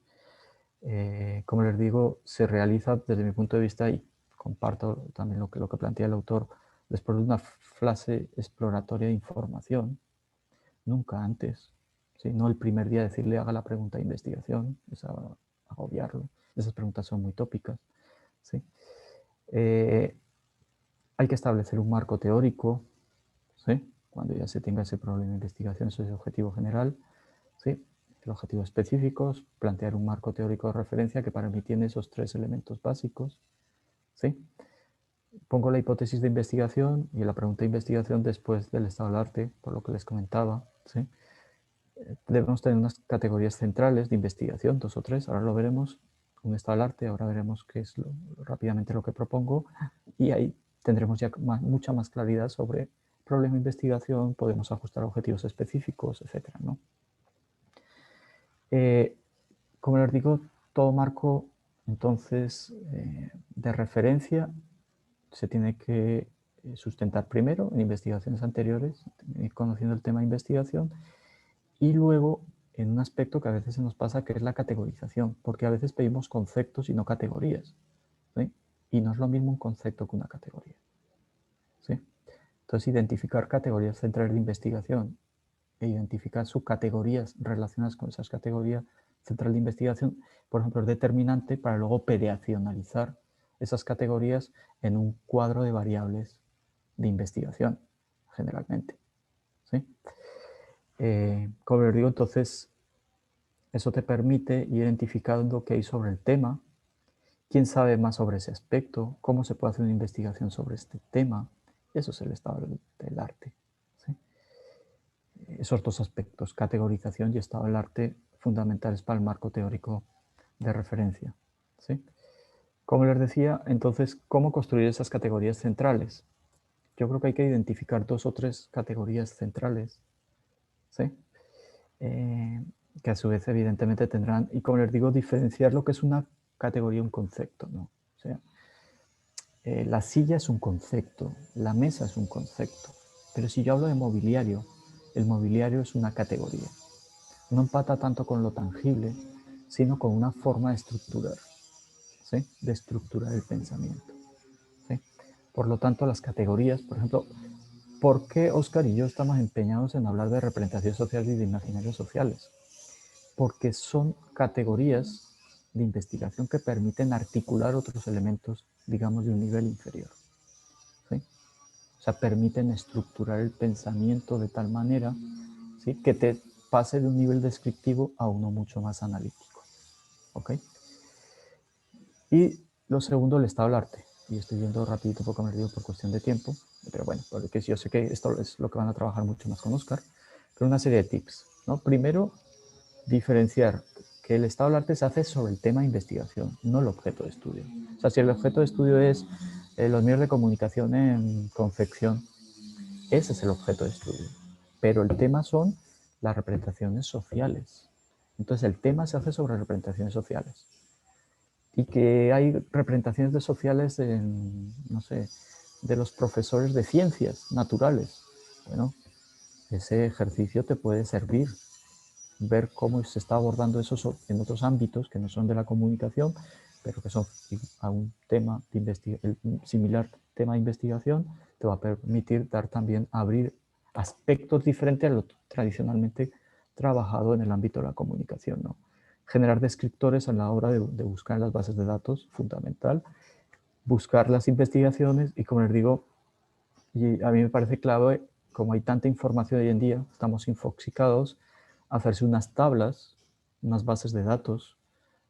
Como les digo, se realiza desde mi punto de vista, y comparto también lo que plantea el autor, después de una fase exploratoria de información, nunca antes, ¿sí? No el primer día decirle haga la pregunta de investigación, es agobiarlo, esas preguntas son muy tópicas, ¿sí? Hay que establecer un marco teórico, ¿sí?, cuando ya se tenga ese problema de investigación, ese objetivo general, ¿sí?, el objetivo específico, plantear un marco teórico de referencia que permitiendo esos tres elementos básicos, ¿sí? Pongo la hipótesis de investigación y la pregunta de investigación después del estado del arte, por lo que les comentaba, ¿sí? Debemos tener unas categorías centrales de investigación, 2 o 3, ahora lo veremos, un estado del arte, ahora veremos qué es rápidamente lo que propongo, y ahí tendremos ya mucha más claridad sobre problema de investigación, podemos ajustar objetivos específicos, etcétera, ¿no? Como les digo, todo marco, entonces, de referencia se tiene que sustentar primero en investigaciones anteriores, conociendo el tema de investigación, y luego en un aspecto que a veces se nos pasa, que es la categorización, porque a veces pedimos conceptos y no categorías, ¿sí? Y no es lo mismo un concepto que una categoría, ¿sí? Entonces, identificar categorías centrales de investigación e identificar subcategorías relacionadas con esas categorías central de investigación, por ejemplo, es determinante para luego operacionalizar esas categorías en un cuadro de variables de investigación, generalmente. ¿Sí? Como les digo, entonces, eso te permite ir identificando qué hay sobre el tema, quién sabe más sobre ese aspecto, cómo se puede hacer una investigación sobre este tema. Eso es el estado del arte. ¿Sí? Esos dos aspectos, categorización y estado del arte, fundamentales para el marco teórico de referencia. ¿Sí? Como les decía, entonces, ¿cómo construir esas categorías centrales? Yo creo que hay que identificar 2 o 3 categorías centrales, ¿sí? Que a su vez evidentemente tendrán, y como les digo, diferenciar lo que es una categoría, un concepto, ¿no? O sea, la silla es un concepto, la mesa es un concepto, pero si yo hablo de mobiliario, el mobiliario es una categoría. No empata tanto con lo tangible, sino con una forma de estructurar, ¿sí? De estructurar el pensamiento, ¿sí? Por lo tanto, las categorías, por ejemplo, ¿por qué Óscar y yo estamos empeñados en hablar de representación social y de imaginarios sociales? Porque son categorías de investigación que permiten articular otros elementos, digamos, de un nivel inferior. ¿Sí? O sea, permiten estructurar el pensamiento de tal manera, ¿sí?, que te pase de un nivel descriptivo a uno mucho más analítico. ¿Ok? Y lo segundo, el estado del arte. Y estoy yendo rapidito porque me digo por cuestión de tiempo, pero bueno, porque yo sé que esto es lo que van a trabajar mucho más con Óscar, pero una serie de tips, ¿no? Primero, diferenciar que el estado del arte se hace sobre el tema de investigación, no el objeto de estudio. O sea, si el objeto de estudio es los medios de comunicación en confección, ese es el objeto de estudio. Pero el tema son las representaciones sociales. Entonces, el tema se hace sobre representaciones sociales. Y que hay representaciones de sociales en, no sé, de los profesores de ciencias naturales. Bueno, ese ejercicio te puede servir, ver cómo se está abordando eso en otros ámbitos que no son de la comunicación, pero que son a un tema de similar tema de investigación, te va a permitir dar también, abrir aspectos diferentes a lo tradicionalmente trabajado en el ámbito de la comunicación, ¿no? Generar descriptores a la hora de buscar en las bases de datos, fundamental. Buscar las investigaciones y, como les digo, y a mí me parece clave, como hay tanta información hoy en día, estamos infoxicados, hacerse unas tablas, unas bases de datos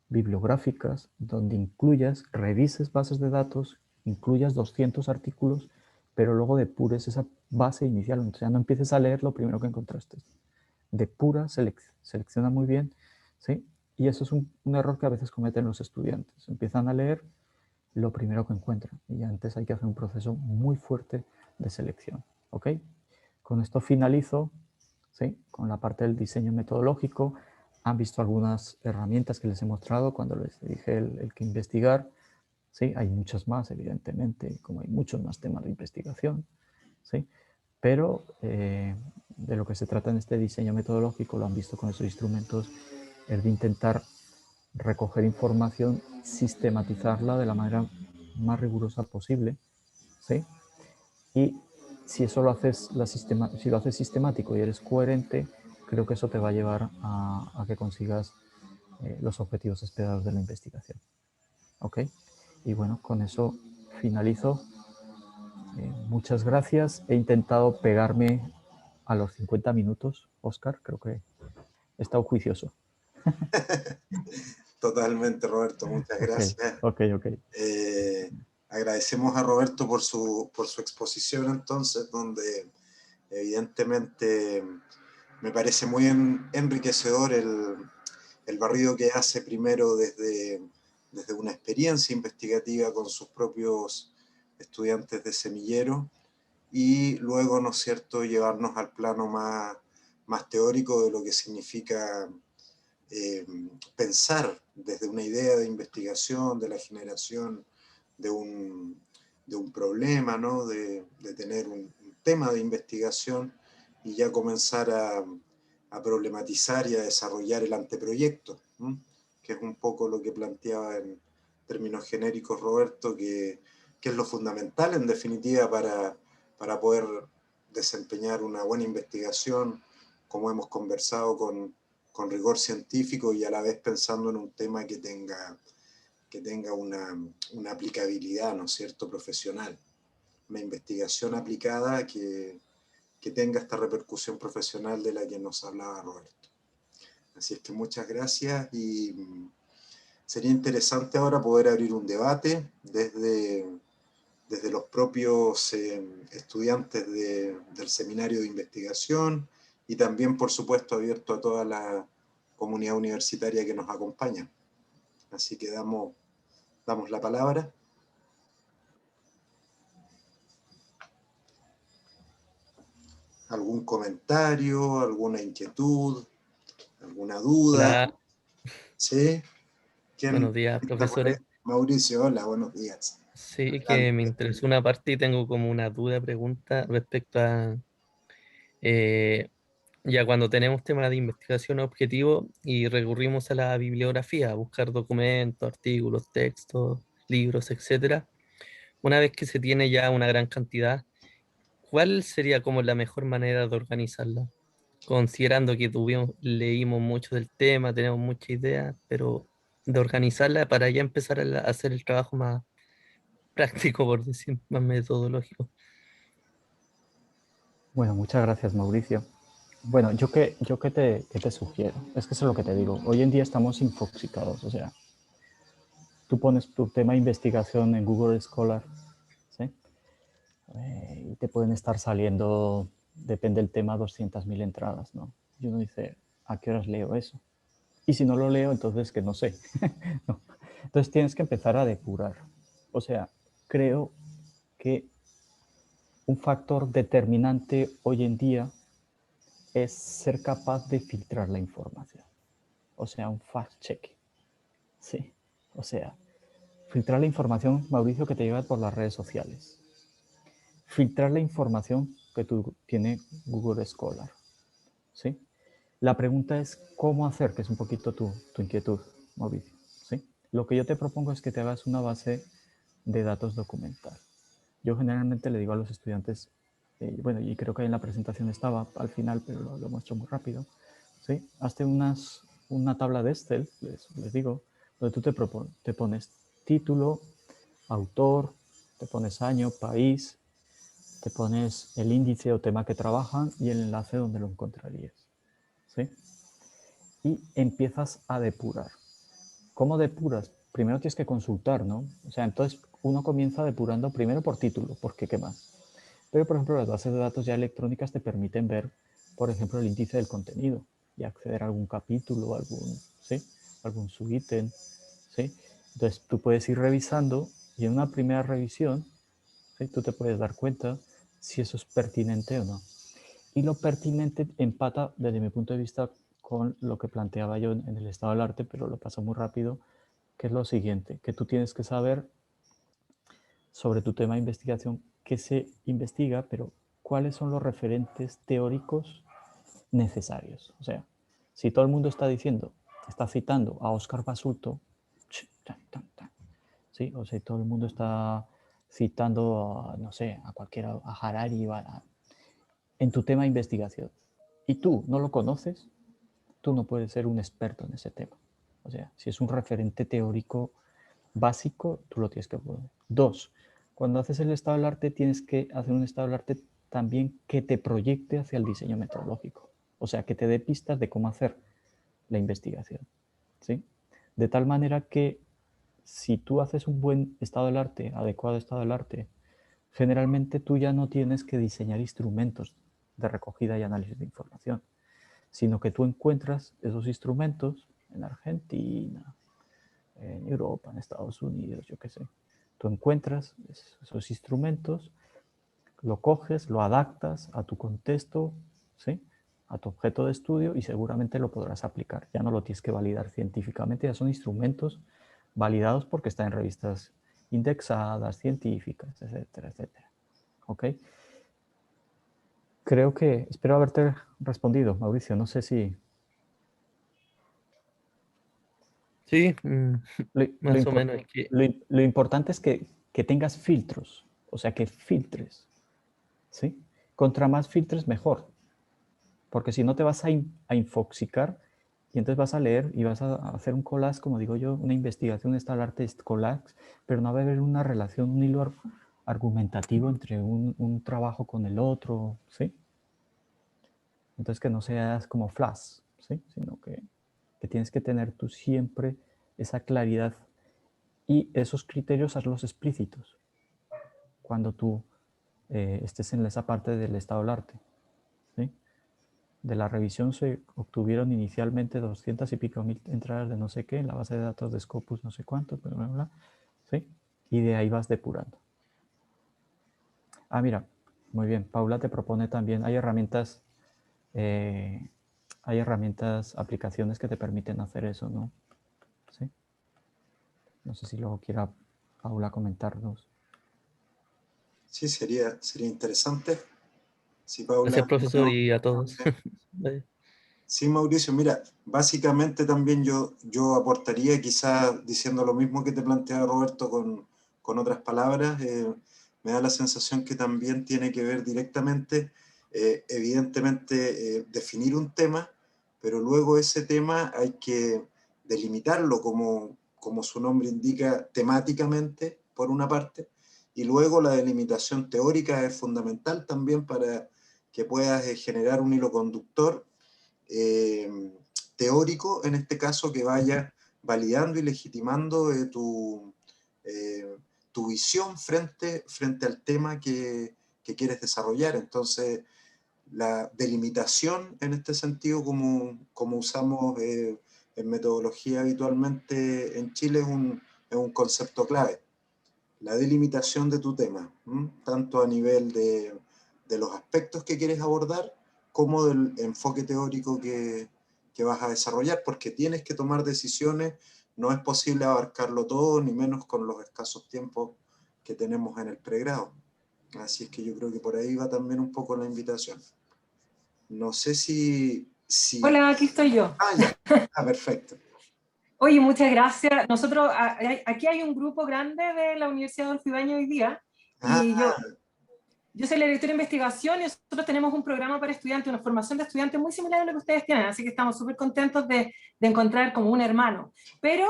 bibliográficas, donde incluyas, revises bases de datos, incluyas 200 artículos, pero luego depures esa base inicial. O sea, no empieces a leer lo primero que encontraste. Depura, selecciona muy bien, ¿sí? Y eso es un error que a veces cometen los estudiantes. Empiezan a leer lo primero que encuentran y antes hay que hacer un proceso muy fuerte de selección. ¿Ok? Con esto finalizo, ¿sí?, con la parte del diseño metodológico. Han visto algunas herramientas que les he mostrado cuando les dije el que investigar. ¿Sí? Hay muchas más, evidentemente, como hay muchos más temas de investigación. ¿Sí? Pero de lo que se trata en este diseño metodológico, lo han visto con esos instrumentos, es de intentar recoger información, sistematizarla de la manera más rigurosa posible, ¿sí? Y si eso lo haces, si lo haces sistemático y eres coherente, creo que eso te va a llevar a que consigas los objetivos esperados de la investigación. ¿Ok? Y bueno, con eso finalizo. Muchas gracias. He intentado pegarme a los 50 minutos, Óscar. Creo que he estado juicioso. Totalmente, Roberto. Muchas gracias. Ok. Agradecemos a Roberto por su exposición, entonces, donde evidentemente me parece muy enriquecedor el barrido que hace primero desde una experiencia investigativa con sus propios estudiantes de semillero y luego, ¿no es cierto?, llevarnos al plano más teórico de lo que significa pensar desde una idea de investigación, de la generación de un problema, ¿no?, de tener un tema de investigación y ya comenzar a problematizar y a desarrollar el anteproyecto, ¿no?, que es un poco lo que planteaba en términos genéricos Roberto, que es lo fundamental en definitiva para poder desempeñar una buena investigación, como hemos conversado con con rigor científico y a la vez pensando en un tema que tenga una aplicabilidad, ¿no es cierto?, profesional. Una investigación aplicada que tenga esta repercusión profesional de la que nos hablaba Roberto. Así es que muchas gracias y sería interesante ahora poder abrir un debate desde los propios estudiantes del seminario de investigación y también, por supuesto, abierto a toda la comunidad universitaria que nos acompaña. Así que damos la palabra. ¿Algún comentario, alguna inquietud, alguna duda? Hola, ¿Sí? buenos días, Está por ahí? profesores. Mauricio, hola, buenos días. Sí, que me Adelante. interesó una parte y tengo como una duda, pregunta respecto a eh, ya cuando tenemos temas de investigación objetivo y recurrimos a la bibliografía, a buscar documentos, artículos, textos, libros, etcétera. Una vez que se tiene ya una gran cantidad, ¿cuál sería como la mejor manera de organizarla? Considerando que leímos mucho del tema, tenemos mucha idea, pero de organizarla para ya empezar a hacer el trabajo más práctico, por decir, más metodológico. Bueno, muchas gracias, Mauricio. Bueno, ¿qué te sugiero? Es que eso es lo que te digo. Hoy en día estamos infoxicados, o sea, tú pones tu tema de investigación en Google Scholar, ¿sí? Y te pueden estar saliendo, depende del tema, 200.000 entradas, ¿no? Y uno dice, ¿a qué horas leo eso? Y si no lo leo, entonces que no sé. No. Entonces tienes que empezar a depurar. O sea, creo que un factor determinante hoy en día es ser capaz de filtrar la información. O sea, un fact-check. Sí. O sea, filtrar la información, Mauricio, que te llega por las redes sociales. Filtrar la información que tú tiene Google Scholar. ¿Sí? La pregunta es cómo hacer, que es un poquito tu inquietud, Mauricio. ¿Sí? Lo que yo te propongo es que te hagas una base de datos documental. Yo generalmente le digo a los estudiantes, bueno, y creo que en la presentación estaba al final, pero lo muestro muy rápido, ¿sí? Hazte una tabla de Excel, les digo, donde tú te pones título, autor, te pones año, país, te pones el índice o tema que trabajan y el enlace donde lo encontrarías, ¿sí? Y empiezas a depurar. ¿Cómo depuras? Primero tienes que consultar, ¿no? O sea, entonces uno comienza depurando primero por título, porque ¿qué más? Pero, por ejemplo, las bases de datos ya electrónicas te permiten ver, por ejemplo, el índice del contenido y acceder a algún capítulo, algún subítem, ¿sí? Entonces tú puedes ir revisando y en una primera revisión, ¿sí?, tú te puedes dar cuenta si eso es pertinente o no. Y lo pertinente empata, desde mi punto de vista, con lo que planteaba yo en el estado del arte, pero lo paso muy rápido, que es lo siguiente, que tú tienes que saber sobre tu tema de investigación qué se investiga, pero cuáles son los referentes teóricos necesarios. O sea, si todo el mundo está citando a Oscar Basulto, ¿sí? O sea, todo el mundo está citando, no sé, a cualquiera, a Harari, en tu tema de investigación, y tú no lo conoces, tú no puedes ser un experto en ese tema. O sea, si es un referente teórico básico, tú lo tienes que poner. 2, cuando haces el estado del arte, tienes que hacer un estado del arte también que te proyecte hacia el diseño metodológico. O sea, que te dé pistas de cómo hacer la investigación, ¿sí? De tal manera que si tú haces un buen estado del arte, adecuado estado del arte, generalmente tú ya no tienes que diseñar instrumentos de recogida y análisis de información, sino que tú encuentras esos instrumentos en Argentina, en Europa, en Estados Unidos, yo qué sé. Tú encuentras esos instrumentos, lo coges, lo adaptas a tu contexto, ¿sí?, a tu objeto de estudio y seguramente lo podrás aplicar. Ya no lo tienes que validar científicamente, ya son instrumentos validados porque están en revistas indexadas, científicas, etcétera, etcétera. ¿Ok? Creo que, espero haberte respondido, Mauricio, no sé si... Sí, Lo más o menos. lo importante es que tengas filtros, o sea, que filtres, ¿sí? Contra más filtres, mejor, porque si no te vas a infoxicar Y entonces vas a leer y vas a hacer un collage, como digo yo, una investigación, está el arte de collage, pero no va a haber una relación, un hilo argumentativo entre un trabajo con el otro, ¿sí? Entonces que no seas como flash, ¿sí? Sino que tienes que tener tú siempre esa claridad y esos criterios hazlos explícitos cuando tú estés en esa parte del estado del arte, ¿sí? De la revisión se obtuvieron inicialmente 200 y pico mil entradas de no sé qué, en la base de datos de Scopus no sé cuánto, bla, bla, bla, ¿sí? Y de ahí vas depurando. Ah, mira, muy bien, Paula te propone también, hay herramientas, aplicaciones que te permiten hacer eso, ¿no? ¿Sí? No sé si luego quiera Paula comentarnos. Sí, sería interesante. Sí, Paula. Gracias, profesor, No, y a todos. sí, Mauricio, mira, básicamente también yo aportaría, quizás diciendo lo mismo que te planteaba Roberto con otras palabras, me da la sensación que también tiene que ver directamente, evidentemente, definir un tema, pero luego ese tema hay que delimitarlo como su nombre indica, temáticamente, por una parte, y luego la delimitación teórica es fundamental también para que puedas generar un hilo conductor teórico, en este caso, que vaya validando y legitimando tu visión frente al tema que quieres desarrollar. Entonces, la delimitación en este sentido, como usamos en metodología habitualmente en Chile, es un concepto clave. La delimitación de tu tema, tanto a nivel de los aspectos que quieres abordar, como del enfoque teórico que vas a desarrollar, porque tienes que tomar decisiones, no es posible abarcarlo todo, ni menos con los escasos tiempos que tenemos en el pregrado. Así es que yo creo que por ahí va también un poco la invitación. No sé si... Hola, aquí estoy yo. Ah, ya. Ah, perfecto. Oye, muchas gracias. Nosotros, aquí hay un grupo grande de la Universidad Adolfo Ibáñez hoy día, y yo soy la directora de investigación, y nosotros tenemos un programa para estudiantes, una formación de estudiantes muy similar a lo que ustedes tienen, así que estamos súper contentos de encontrar como un hermano. Pero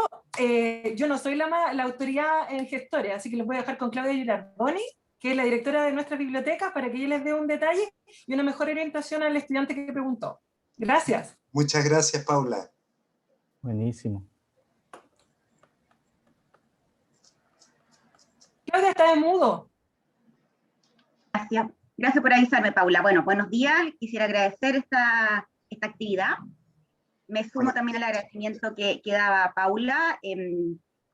yo no soy la autoridad en gestores, así que les voy a dejar con Claudia Gilardoni, que es la directora de nuestras bibliotecas, para que ella les dé un detalle y una mejor orientación al estudiante que preguntó. Gracias. Muchas gracias, Paula. Buenísimo. Claudia, está de mudo. Gracias por avisarme, Paula. Bueno, buenos días. Quisiera agradecer esta actividad. Me sumo también al agradecimiento que daba Paula.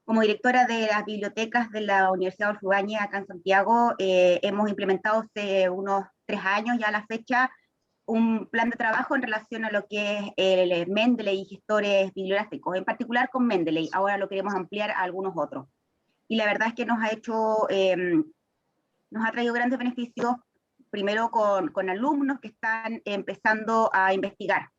Como directora de las bibliotecas de la Universidad Adolfo Ibáñez acá en Santiago, hemos implementado hace unos 3 años ya a la fecha un plan de trabajo en relación a lo que es el Mendeley y gestores bibliográficos, en particular con Mendeley. Ahora lo queremos ampliar a algunos otros. Y la verdad es que nos ha traído grandes beneficios, primero con alumnos que están empezando a investigar.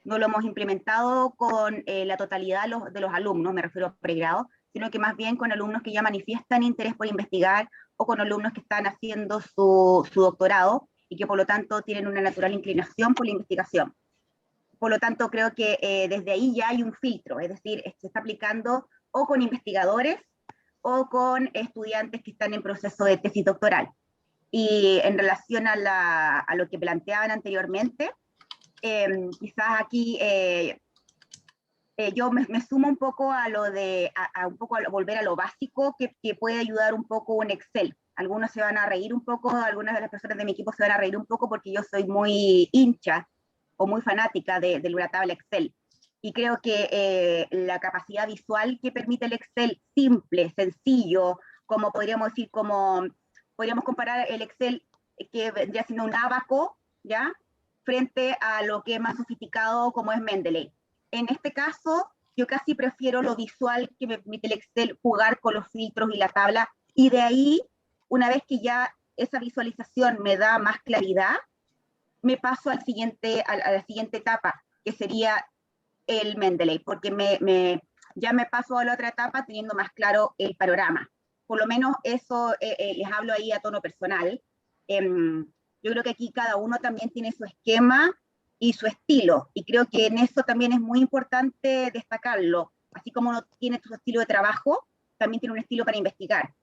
No lo hemos implementado con la totalidad de los alumnos, me refiero a pregrado, sino que más bien con alumnos que ya manifiestan interés por investigar, o con alumnos que están haciendo su doctorado y que por lo tanto tienen una natural inclinación por la investigación. Por lo tanto, creo que desde ahí ya hay un filtro, es decir, se está aplicando o con investigadores o con estudiantes que están en proceso de tesis doctoral. Y en relación a lo que planteaban anteriormente, quizás aquí yo me sumo un poco a lo de, un poco a volver a lo básico que puede ayudar un poco un Excel. Algunos se van a reír un poco, algunas de las personas de mi equipo se van a reír un poco porque yo soy muy hincha o muy fanática de una tabla Excel. Y creo que la capacidad visual que permite el Excel, simple, sencillo, como podríamos decir, podríamos comparar el Excel que vendría siendo un ábaco, ¿ya?, frente a lo que es más sofisticado como es Mendeley. En este caso, yo casi prefiero lo visual que me permite el Excel, jugar con los filtros y la tabla, y de ahí, una vez que ya esa visualización me da más claridad, me paso a la siguiente etapa, que sería el Mendeley, porque ya me paso a la otra etapa teniendo más claro el panorama. Por lo menos eso les hablo ahí a tono personal. Yo creo que aquí cada uno también tiene su esquema y su estilo. Y creo que en eso también es muy importante destacarlo. Así como uno tiene su estilo de trabajo, también tiene un estilo para investigar.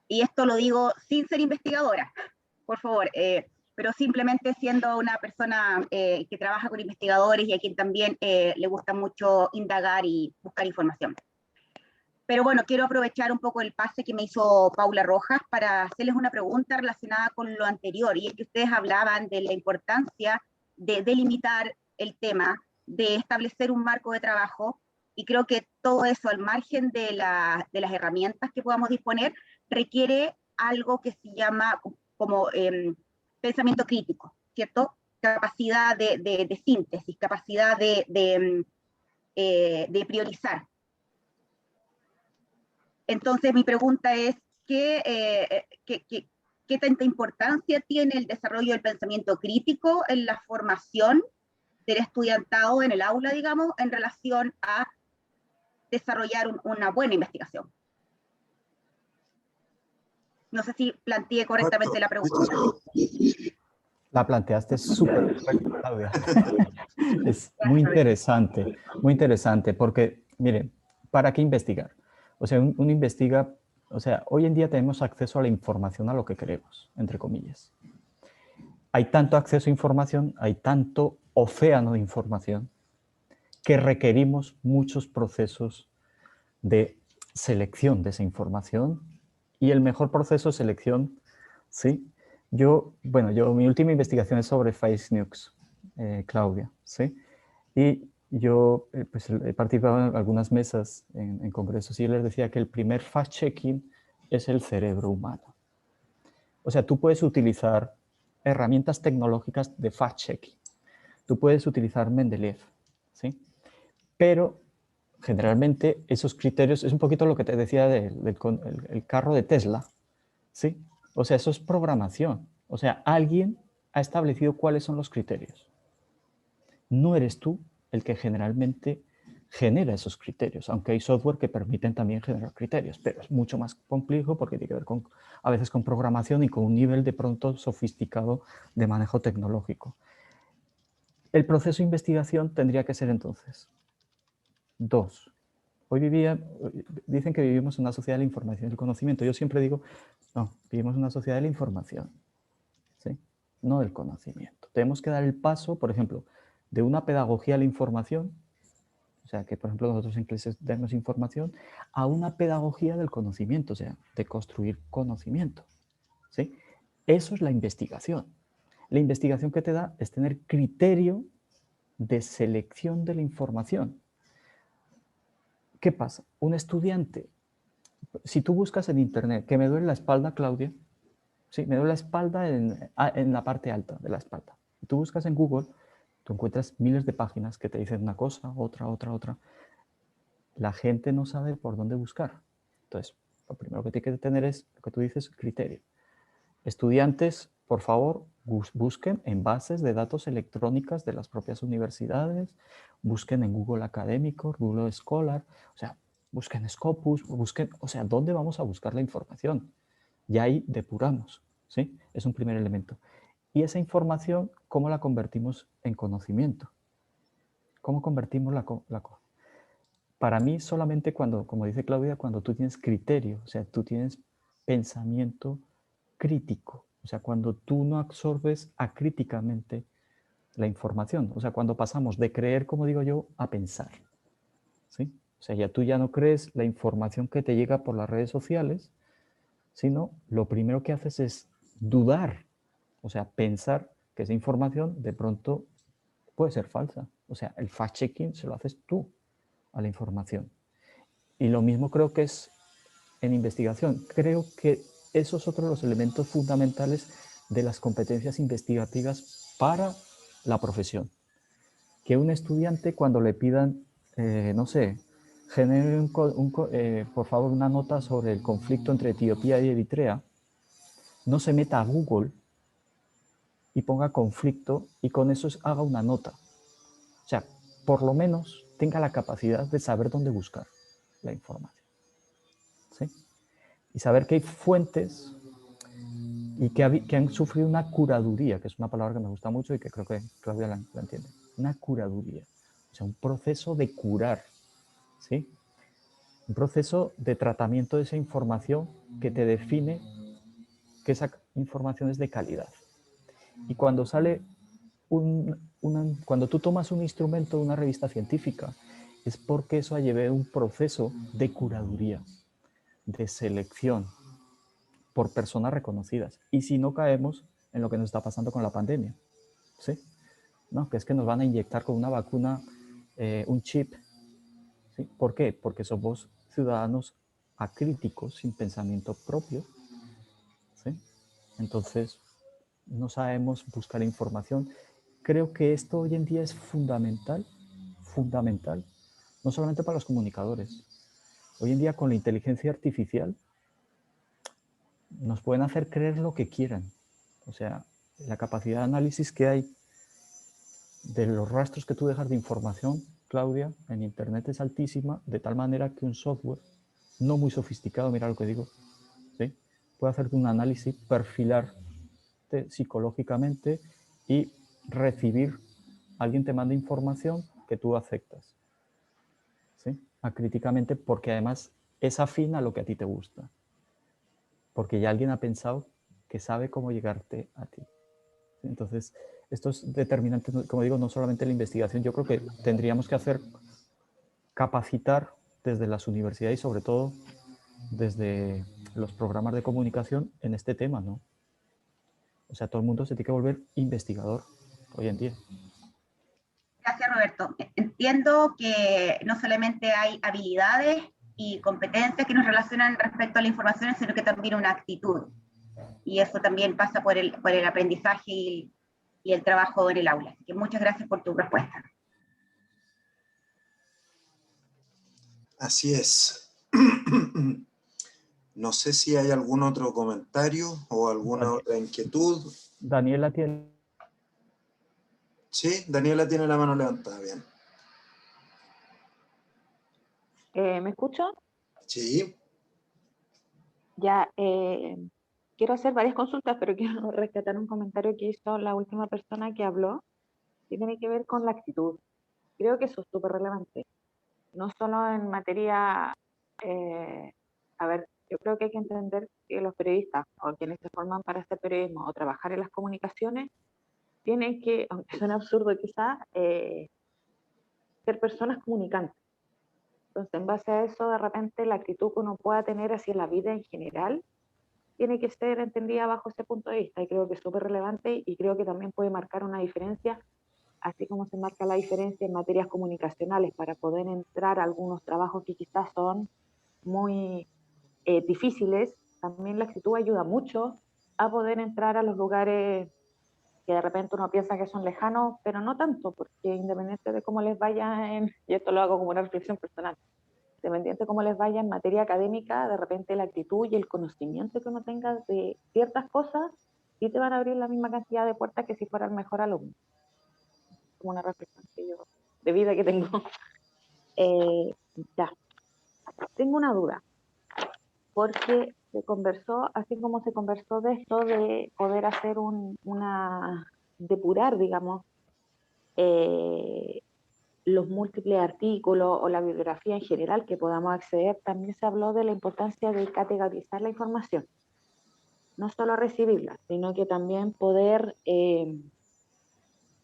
Y esto lo digo sin ser investigadora, por favor, pero simplemente siendo una persona que trabaja con investigadores y a quien también le gusta mucho indagar y buscar información. Pero bueno, quiero aprovechar un poco el pase que me hizo Paula Rojas para hacerles una pregunta relacionada con lo anterior, y es que ustedes hablaban de la importancia de delimitar el tema, de establecer un marco de trabajo, y creo que todo eso, al margen de las herramientas que podamos disponer, requiere algo que se llama como pensamiento crítico, ¿cierto? Capacidad de síntesis, capacidad de priorizar. Entonces mi pregunta es, ¿qué tanta importancia tiene el desarrollo del pensamiento crítico en la formación del estudiantado en el aula, digamos, en relación a desarrollar una buena investigación? No sé si planteé correctamente la pregunta. La planteaste súper correcto, Claudia. Es muy interesante, porque, miren, ¿para qué investigar? O sea, uno investiga, o sea, hoy en día tenemos acceso a la información a lo que queremos, entre comillas. Hay tanto acceso a información, hay tanto océano de información, que requerimos muchos procesos de selección de esa información, y el mejor proceso de selección, ¿sí? Mi última investigación es sobre fake news, Claudia, ¿sí? Y yo pues, he participado en algunas mesas en congresos y les decía que el primer fact-checking es el cerebro humano. O sea, tú puedes utilizar herramientas tecnológicas de fact-checking. Tú puedes utilizar Mendeleev, ¿sí? Pero generalmente esos criterios, es un poquito lo que te decía del carro de Tesla, ¿sí? O sea, eso es programación. O sea, alguien ha establecido cuáles son los criterios. No eres tú el que generalmente genera esos criterios, aunque hay software que permiten también generar criterios, pero es mucho más complejo porque tiene que ver a veces con programación y con un nivel de pronto sofisticado de manejo tecnológico. El proceso de investigación tendría que ser entonces 2. Dicen que vivimos en una sociedad de la información y del conocimiento. Yo siempre digo, no, vivimos en una sociedad de la información, ¿sí? No del conocimiento. Tenemos que dar el paso, por ejemplo, de una pedagogía a la información, o sea, que por ejemplo nosotros en clases demos información, a una pedagogía del conocimiento, o sea, de construir conocimiento, ¿sí? Eso es la investigación. La investigación que te da es tener criterio de selección de la información. ¿Qué pasa? Un estudiante, si tú buscas en internet, que me duele la espalda, Claudia, sí, me duele la espalda en la parte alta de la espalda. Y tú buscas en Google, tú encuentras miles de páginas que te dicen una cosa, otra. La gente no sabe por dónde buscar. Entonces, lo primero que tiene que tener es lo que tú dices, criterio. Estudiantes, por favor, busquen en bases de datos electrónicas de las propias universidades, busquen en Google Académico, Google Scholar, o sea, busquen Scopus, busquen, o sea, ¿dónde vamos a buscar la información? Y ahí depuramos, ¿sí? Es un primer elemento. Y esa información, ¿cómo la convertimos en conocimiento? ¿Cómo convertimos la cosa? Para mí, solamente cuando, como dice Claudia, cuando tú tienes criterio, o sea, tú tienes pensamiento crítico, o sea, cuando tú no absorbes acríticamente la información, o sea, cuando pasamos de creer, como digo yo, a pensar, ¿sí? O sea, ya tú ya no crees la información que te llega por las redes sociales, sino lo primero que haces es dudar, o sea, pensar que esa información de pronto puede ser falsa. O sea, el fact-checking se lo haces tú a la información. Y lo mismo creo que es en investigación. Creo que esos son otros los elementos fundamentales de las competencias investigativas para la profesión. Que un estudiante cuando le pidan, no sé, genere por favor una nota sobre el conflicto entre Etiopía y Eritrea, no se meta a Google y ponga conflicto y con eso haga una nota. O sea, por lo menos tenga la capacidad de saber dónde buscar la información, ¿sí? Y saber que hay fuentes y que han sufrido una curaduría, que es una palabra que me gusta mucho y que creo que Claudia la entiende. Una curaduría, o sea, un proceso de curar, ¿sí? Un proceso de tratamiento de esa información que te define que esa información es de calidad. Y cuando sale cuando tú tomas un instrumento de una revista científica, es porque eso ha llevado un proceso de curaduría, de selección por personas reconocidas. Y si no caemos en lo que nos está pasando con la pandemia, ¿sí? ¿No? Que es que nos van a inyectar con una vacuna un chip. ¿Sí? ¿Por qué? Porque somos ciudadanos acríticos, sin pensamiento propio. ¿Sí? Entonces, no sabemos buscar información. Creo que esto hoy en día es fundamental, no solamente para los comunicadores. Hoy en día con la inteligencia artificial nos pueden hacer creer lo que quieran. O sea, la capacidad de análisis que hay de los rastros que tú dejas de información, Claudia, en Internet es altísima, de tal manera que un software no muy sofisticado, mira lo que digo, ¿sí? Puede hacerte un análisis, perfilarte psicológicamente y recibir, alguien te manda información que tú aceptas, ¿sí? Acríticamente, porque además es afín a lo que a ti te gusta, porque ya alguien ha pensado que sabe cómo llegarte a ti. Entonces, esto es determinante, como digo, no solamente la investigación, yo creo que tendríamos que capacitar desde las universidades y sobre todo desde los programas de comunicación en este tema, ¿no? O sea, todo el mundo se tiene que volver investigador hoy en día. Gracias, Roberto. Entiendo que no solamente hay habilidades y competencias que nos relacionan respecto a la información, sino que también una actitud. Y eso también pasa por el aprendizaje y el trabajo en el aula. Así que muchas gracias por tu respuesta. Así es. No sé si hay algún otro comentario o alguna otra inquietud. Daniela tiene... Sí, Daniela tiene la mano levantada, bien. ¿Me escucho? Sí. Ya, quiero hacer varias consultas, pero quiero rescatar un comentario que hizo la última persona que habló, que tiene que ver con la actitud. Creo que eso es súper relevante, no solo en materia, a ver, yo creo que hay que entender que los periodistas o quienes se forman para hacer periodismo o trabajar en las comunicaciones, tienen que, aunque suene absurdo quizá, ser personas comunicantes. Entonces, en base a eso, de repente, la actitud que uno pueda tener hacia la vida en general tiene que ser entendida bajo ese punto de vista, y creo que es súper relevante y creo que también puede marcar una diferencia, así como se marca la diferencia en materias comunicacionales para poder entrar a algunos trabajos que quizás son muy difíciles. También la actitud ayuda mucho a poder entrar a los lugares que de repente uno piensa que son lejanos, pero no tanto, porque independiente de cómo les vaya y esto lo hago como una reflexión personal, independiente de cómo les vaya en materia académica, de repente la actitud y el conocimiento que uno tenga de ciertas cosas sí te van a abrir la misma cantidad de puertas que si fuera el mejor alumno. Como una reflexión de vida que tengo. Ya, tengo una duda, porque se conversó, así como se conversó de esto de poder hacer depurar, digamos, los múltiples artículos o la bibliografía en general que podamos acceder, también se habló de la importancia de categorizar la información. No solo recibirla, sino que también poder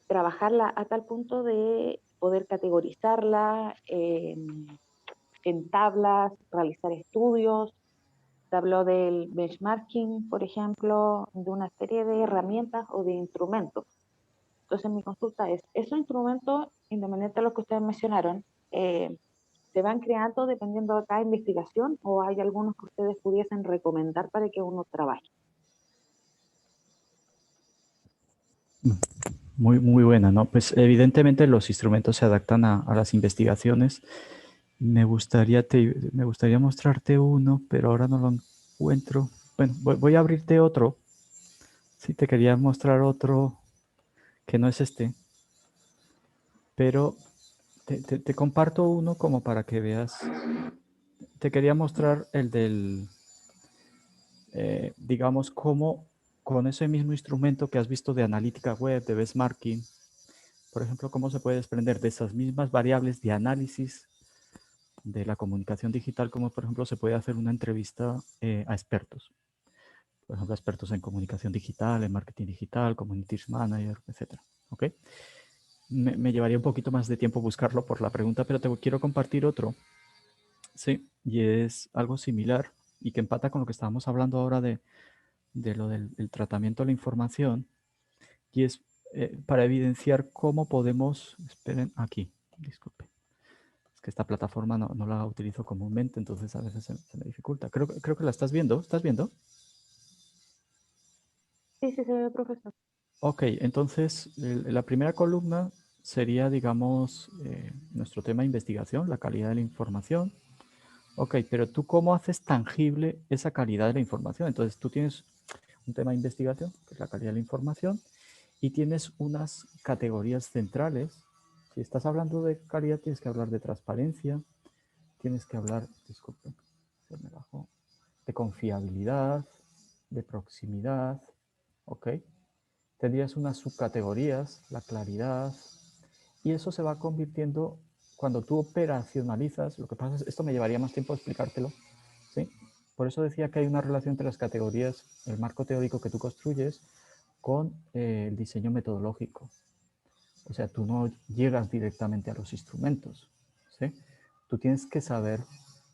trabajarla a tal punto de poder categorizarla en tablas, realizar estudios. Se habló del benchmarking, por ejemplo, de una serie de herramientas o de instrumentos. Entonces mi consulta es, ¿esos instrumentos, independientemente de los que ustedes mencionaron, se van creando dependiendo de cada investigación o hay algunos que ustedes pudiesen recomendar para que uno trabaje? Muy, muy buena, ¿no? Pues evidentemente los instrumentos se adaptan a las investigaciones. Me gustaría mostrarte uno, pero ahora no lo encuentro. Bueno, voy a abrirte otro. Sí, te quería mostrar otro que no es este, pero te comparto uno como para que veas. Te quería mostrar el del, digamos, cómo con ese mismo instrumento que has visto de analítica web, de benchmarking, por ejemplo, cómo se puede desprender de esas mismas variables de análisis de la comunicación digital, como por ejemplo se puede hacer una entrevista a expertos. Por ejemplo, expertos en comunicación digital, en marketing digital, community manager, etc. ¿Ok? Me llevaría un poquito más de tiempo buscarlo por la pregunta, pero te quiero compartir otro. Sí, y es algo similar y que empata con lo que estábamos hablando ahora de lo del tratamiento de la información, y es para evidenciar cómo podemos, esperen, aquí, disculpe, es que esta plataforma no la utilizo comúnmente, entonces a veces se me dificulta. Creo que la estás viendo. ¿Estás viendo? Sí, se ve, profesor. Ok, entonces la primera columna sería, digamos, nuestro tema de investigación, la calidad de la información. Ok, pero tú ¿cómo haces tangible esa calidad de la información? Entonces tú tienes un tema de investigación, que es la calidad de la información, y tienes unas categorías centrales. Si estás hablando de calidad, tienes que hablar de transparencia, tienes que hablar, disculpen, se me bajó, de confiabilidad, de proximidad, ¿ok? Tendrías unas subcategorías, la claridad, y eso se va convirtiendo, cuando tú operacionalizas, lo que pasa es, esto me llevaría más tiempo explicártelo, ¿sí? Por eso decía que hay una relación entre las categorías, el marco teórico que tú construyes, con el diseño metodológico. O sea, tú no llegas directamente a los instrumentos, ¿sí? Tú tienes que saber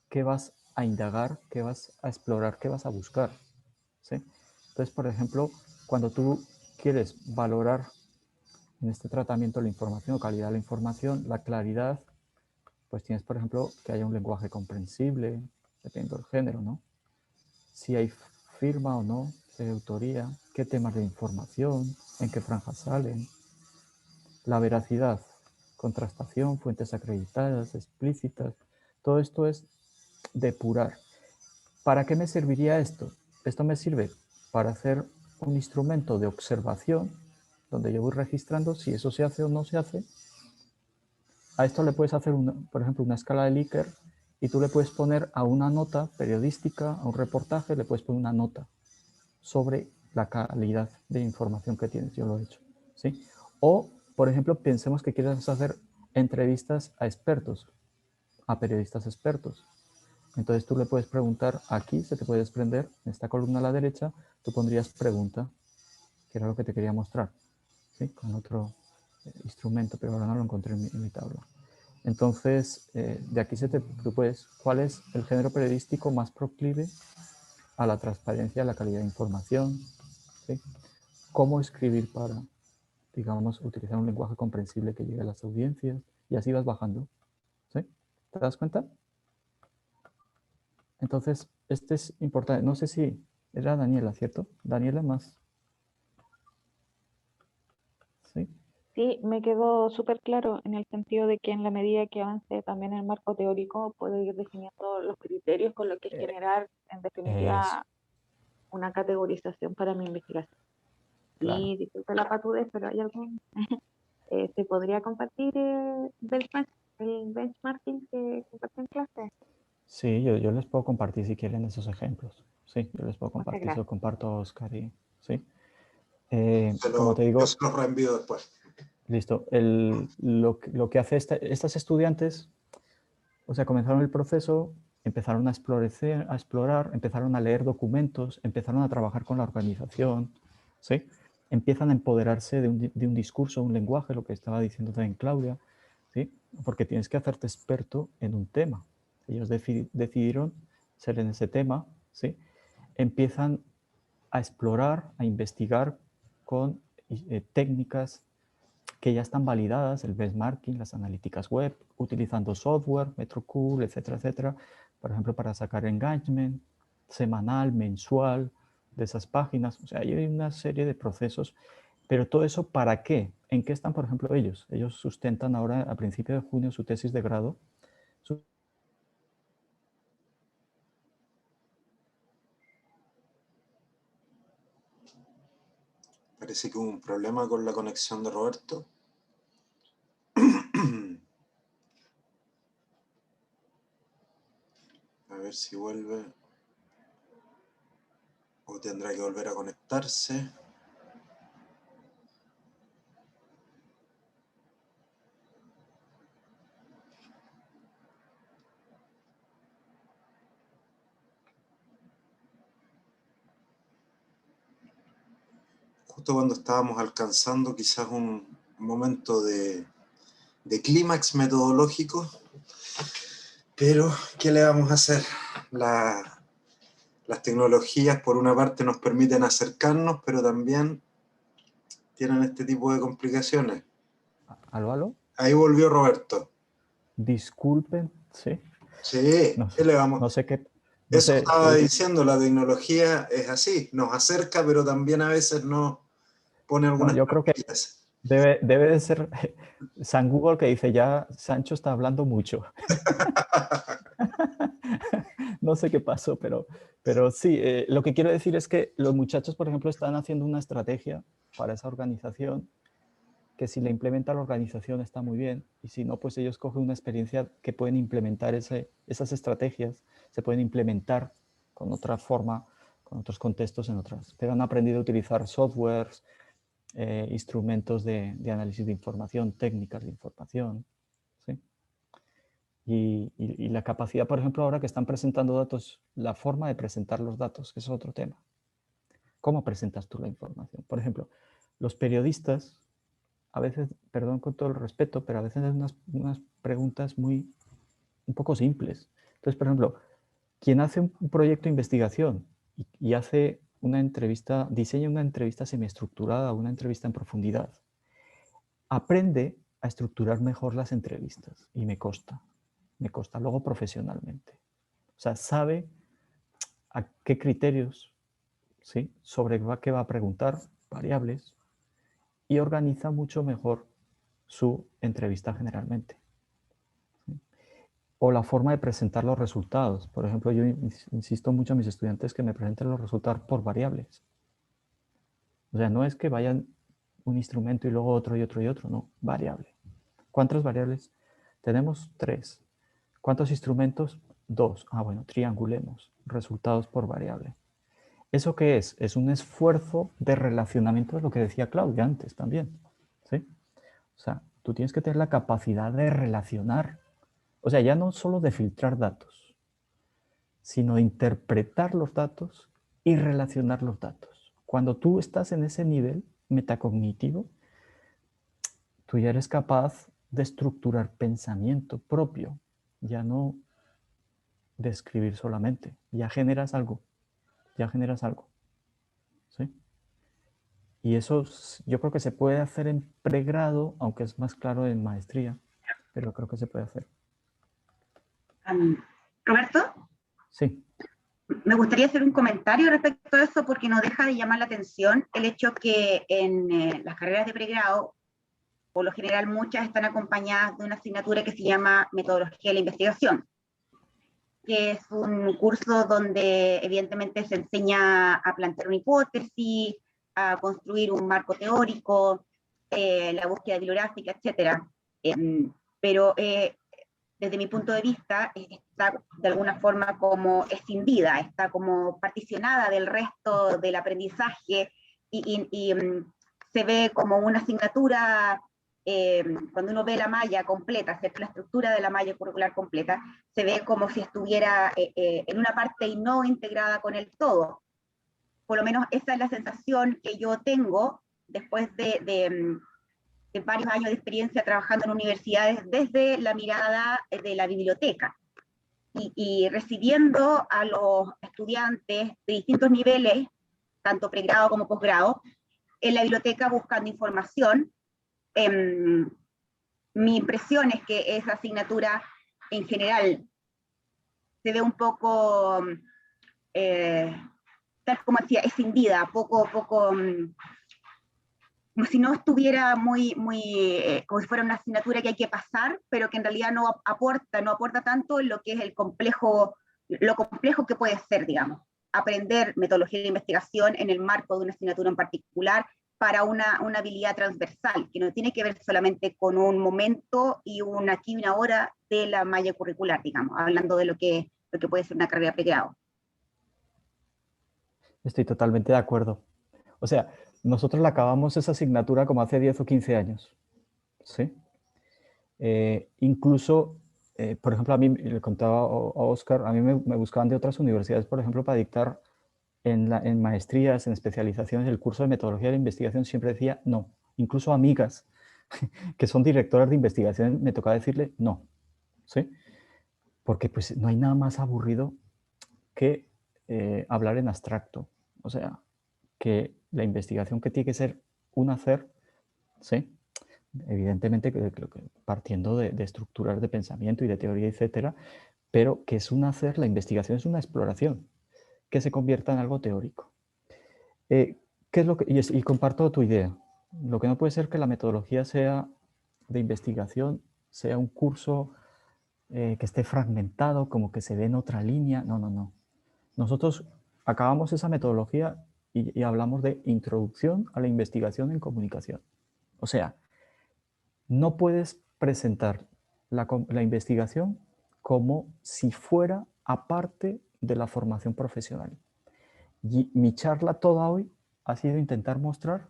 qué vas a indagar, qué vas a explorar, qué vas a buscar, ¿sí? Entonces, por ejemplo, cuando tú quieres valorar en este tratamiento la información o calidad de la información, la claridad, pues tienes, por ejemplo, que haya un lenguaje comprensible, dependiendo del género, ¿no? Si hay firma o no, si hay autoría, qué temas de información, en qué franjas salen, la veracidad, contrastación, fuentes acreditadas, explícitas, todo esto es depurar. ¿Para qué me serviría esto? Esto me sirve para hacer un instrumento de observación donde yo voy registrando si eso se hace o no se hace. A esto le puedes hacer, por ejemplo, una escala de Likert y tú le puedes poner a una nota periodística, a un reportaje, le puedes poner una nota sobre la calidad de información que tienes. Yo lo he hecho, ¿sí? O, por ejemplo, pensemos que quieres hacer entrevistas a expertos, a periodistas expertos. Entonces tú le puedes preguntar, aquí se te puede desprender, en esta columna a la derecha, tú pondrías pregunta, que era lo que te quería mostrar, ¿sí? Con otro instrumento, pero ahora no lo encontré en mi tabla. Entonces, de aquí tú puedes, ¿cuál es el género periodístico más proclive a la transparencia, a la calidad de información? ¿Sí? ¿Cómo escribir para, digamos, utilizar un lenguaje comprensible que llegue a las audiencias? Y así vas bajando, ¿sí? ¿Te das cuenta? Entonces, este es importante. No sé si era Daniela, ¿cierto? Daniela más. ¿Sí? Sí, me quedó súper claro en el sentido de que en la medida que avance también el marco teórico, puedo ir definiendo los criterios con los que generar, en definitiva, una categorización para mi investigación. Claro. Y disculpe la patudez, pero hay algún... ¿se podría compartir el benchmarking que compartí en clase? Sí, yo les puedo compartir si quieren esos ejemplos. Sí, yo les puedo Muchas compartir, se gracias. lo comparto a Oscar y sí. Pero Como te yo digo, se los reenvío después. listo. Lo que hace estas estudiantes, o sea, comenzaron el proceso, empezaron a explorar, empezaron a leer documentos, empezaron a trabajar con la organización, ¿sí? Empiezan a empoderarse de un discurso, un lenguaje, lo que estaba diciendo también Claudia, ¿sí? Porque tienes que hacerte experto en un tema. Ellos decidieron ser en ese tema, ¿sí? Empiezan a explorar, a investigar con técnicas que ya están validadas, el benchmarking, las analíticas web, utilizando software, Metrocool, etcétera, etcétera, por ejemplo, para sacar engagement semanal, mensual de esas páginas. O sea, hay una serie de procesos, pero todo eso, ¿para qué? ¿En qué están, por ejemplo, ellos? Ellos sustentan ahora, a principios de junio, su tesis de grado. Parece que hubo un problema con la conexión de Roberto. A ver si vuelve. o tendrá que volver a conectarse. Justo cuando estábamos alcanzando quizás un momento de clímax metodológico, pero ¿qué le vamos a hacer? Las tecnologías por una parte nos permiten acercarnos, pero también tienen este tipo de complicaciones. ¿Aló, aló? Ahí volvió Roberto. Disculpen, sí. Sí, No, ¿qué le vamos? no sé qué. Eso estaba diciendo, la tecnología es así, nos acerca, pero también a veces nos pone algunas yo creo que debe de ser San Google que dice, ya Sancho está hablando mucho. No sé qué pasó, pero sí, lo que quiero decir es que los muchachos, por ejemplo, están haciendo una estrategia para esa organización, que si la implementa la organización está muy bien, y si no, pues ellos cogen una experiencia que pueden implementar esas estrategias, se pueden implementar con otra forma, con otros contextos en otras. Pero han aprendido a utilizar softwares, instrumentos de análisis de información, técnicas de información, ¿sí? Y la capacidad, por ejemplo, ahora que están presentando datos, la forma de presentar los datos, que es otro tema. ¿Cómo presentas tú la información? Por ejemplo, los periodistas, a veces, perdón con todo el respeto, pero a veces hacen unas preguntas un poco simples. Entonces, por ejemplo, quien hace un proyecto de investigación y hace una entrevista, diseña una entrevista semiestructurada, una entrevista en profundidad, aprende a estructurar mejor las entrevistas y me consta luego profesionalmente. O sea, sabe a qué criterios, ¿sí? Sobre qué va a preguntar, variables, y organiza mucho mejor su entrevista generalmente. ¿Sí? O la forma de presentar los resultados. Por ejemplo, yo insisto mucho a mis estudiantes que me presenten los resultados por variables. O sea, no es que vayan un instrumento y luego otro y otro y otro, no, variable. ¿Cuántas variables? Tenemos 3. ¿Cuántos instrumentos? 2. Ah, bueno, triangulemos. Resultados por variable. ¿Eso qué es? Es un esfuerzo de relacionamiento, de lo que decía Claudia antes también. ¿Sí? O sea, tú tienes que tener la capacidad de relacionar. O sea, ya no solo de filtrar datos, sino de interpretar los datos y relacionar los datos. Cuando tú estás en ese nivel metacognitivo, tú ya eres capaz de estructurar pensamiento propio, ya no de escribir solamente. Ya generas algo, ¿sí? Y eso yo creo que se puede hacer en pregrado, aunque es más claro en maestría, pero creo que se puede hacer. Roberto, Sí. me gustaría hacer un comentario respecto a eso porque no deja de llamar la atención el hecho que en las carreras de pregrado, por lo general muchas están acompañadas de una asignatura que se llama Metodología de la Investigación, que es un curso donde evidentemente se enseña a plantear una hipótesis, a construir un marco teórico, la búsqueda bibliográfica, etc. Pero desde mi punto de vista está de alguna forma como escindida, está como particionada del resto del aprendizaje y se ve como una asignatura. Cuando uno ve la malla completa, ¿cierto? La estructura de la malla curricular completa, se ve como si estuviera en una parte y no integrada con el todo. Por lo menos esa es la sensación que yo tengo después de varios años de experiencia trabajando en universidades desde la mirada de la biblioteca y recibiendo a los estudiantes de distintos niveles, tanto pregrado como posgrado, en la biblioteca buscando información. Mi impresión es que esa asignatura en general se ve un poco, tal como decía, escindida, poco, como si no estuviera muy, como si fuera una asignatura que hay que pasar, pero que en realidad no aporta tanto en lo que es lo complejo que puede ser, digamos, aprender metodología de investigación en el marco de una asignatura en particular, para una habilidad transversal, que no tiene que ver solamente con un momento y aquí y una hora de la malla curricular, digamos, hablando de lo que puede ser una carrera pregrado. Estoy totalmente de acuerdo. O sea, nosotros la acabamos esa asignatura como hace 10 o 15 años. ¿Sí? Incluso, por ejemplo, a mí, le contaba a Oscar, a mí me buscaban de otras universidades, por ejemplo, para dictar en maestrías, en especializaciones, el curso de metodología de la investigación, siempre decía no. Incluso amigas que son directoras de investigación, me tocaba decirle no. ¿Sí? Porque pues no hay nada más aburrido que hablar en abstracto. O sea, que la investigación que tiene que ser un hacer, ¿sí? Evidentemente partiendo de estructuras de pensamiento y de teoría, etcétera, pero que es un hacer, la investigación es una exploración que se convierta en algo teórico. ¿Qué es lo que, y comparto tu idea. Lo que no puede ser que la metodología sea de investigación, sea un curso que esté fragmentado, como que se ve en otra línea. No, no, no. Nosotros acabamos esa metodología y hablamos de introducción a la investigación en comunicación. O sea, no puedes presentar la investigación como si fuera aparte de la formación profesional. Y mi charla toda hoy ha sido intentar mostrar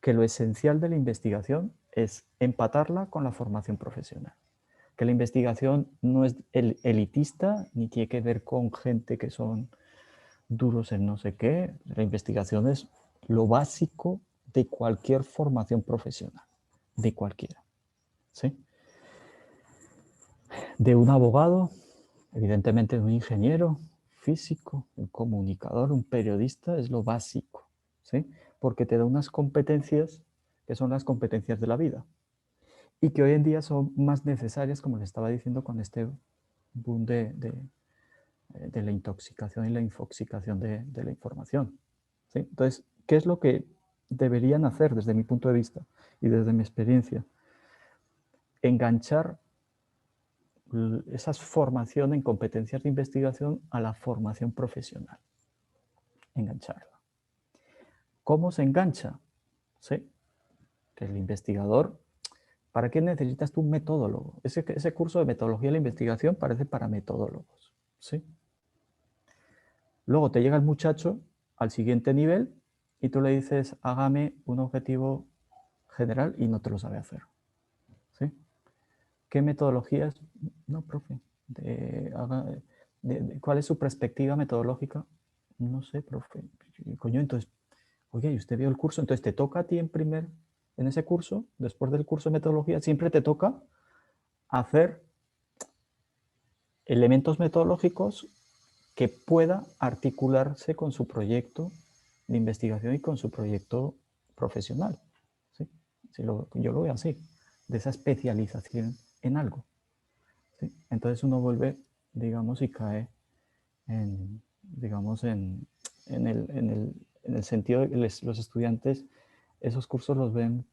que lo esencial de la investigación es empatarla con la formación profesional. Que la investigación no es elitista ni tiene que ver con gente que son duros en no sé qué. La investigación es lo básico de cualquier formación profesional, de cualquiera. ¿Sí? De un abogado, evidentemente de un ingeniero, físico, un comunicador, un periodista, es lo básico, ¿sí? Porque te da unas competencias que son las competencias de la vida y que hoy en día son más necesarias, como les estaba diciendo, con este boom de la intoxicación y la infoxicación de la información, ¿sí? Entonces, ¿qué es lo que deberían hacer desde mi punto de vista y desde mi experiencia? Enganchar esa formación en competencias de investigación a la formación profesional. Engancharla. ¿Cómo se engancha? ¿Sí? Que el investigador, ¿para qué necesitas tú un metodólogo? Ese curso de metodología de la investigación parece para metodólogos. ¿Sí? Luego te llega el muchacho al siguiente nivel y tú le dices, hágame un objetivo general y no te lo sabe hacer. ¿Sí? ¿Qué metodologías? No, profe. ¿Cuál es su perspectiva metodológica? No sé, profe. Coño, entonces, oye, ¿y usted vio el curso? Entonces te toca a ti en ese curso, después del curso de metodología, siempre te toca hacer elementos metodológicos que pueda articularse con su proyecto de investigación y con su proyecto profesional. ¿Sí? Yo lo veo así, de esa especialización en algo. ¿Sí? Entonces uno vuelve, digamos, y cae en, digamos, en el sentido de que los estudiantes esos cursos los ven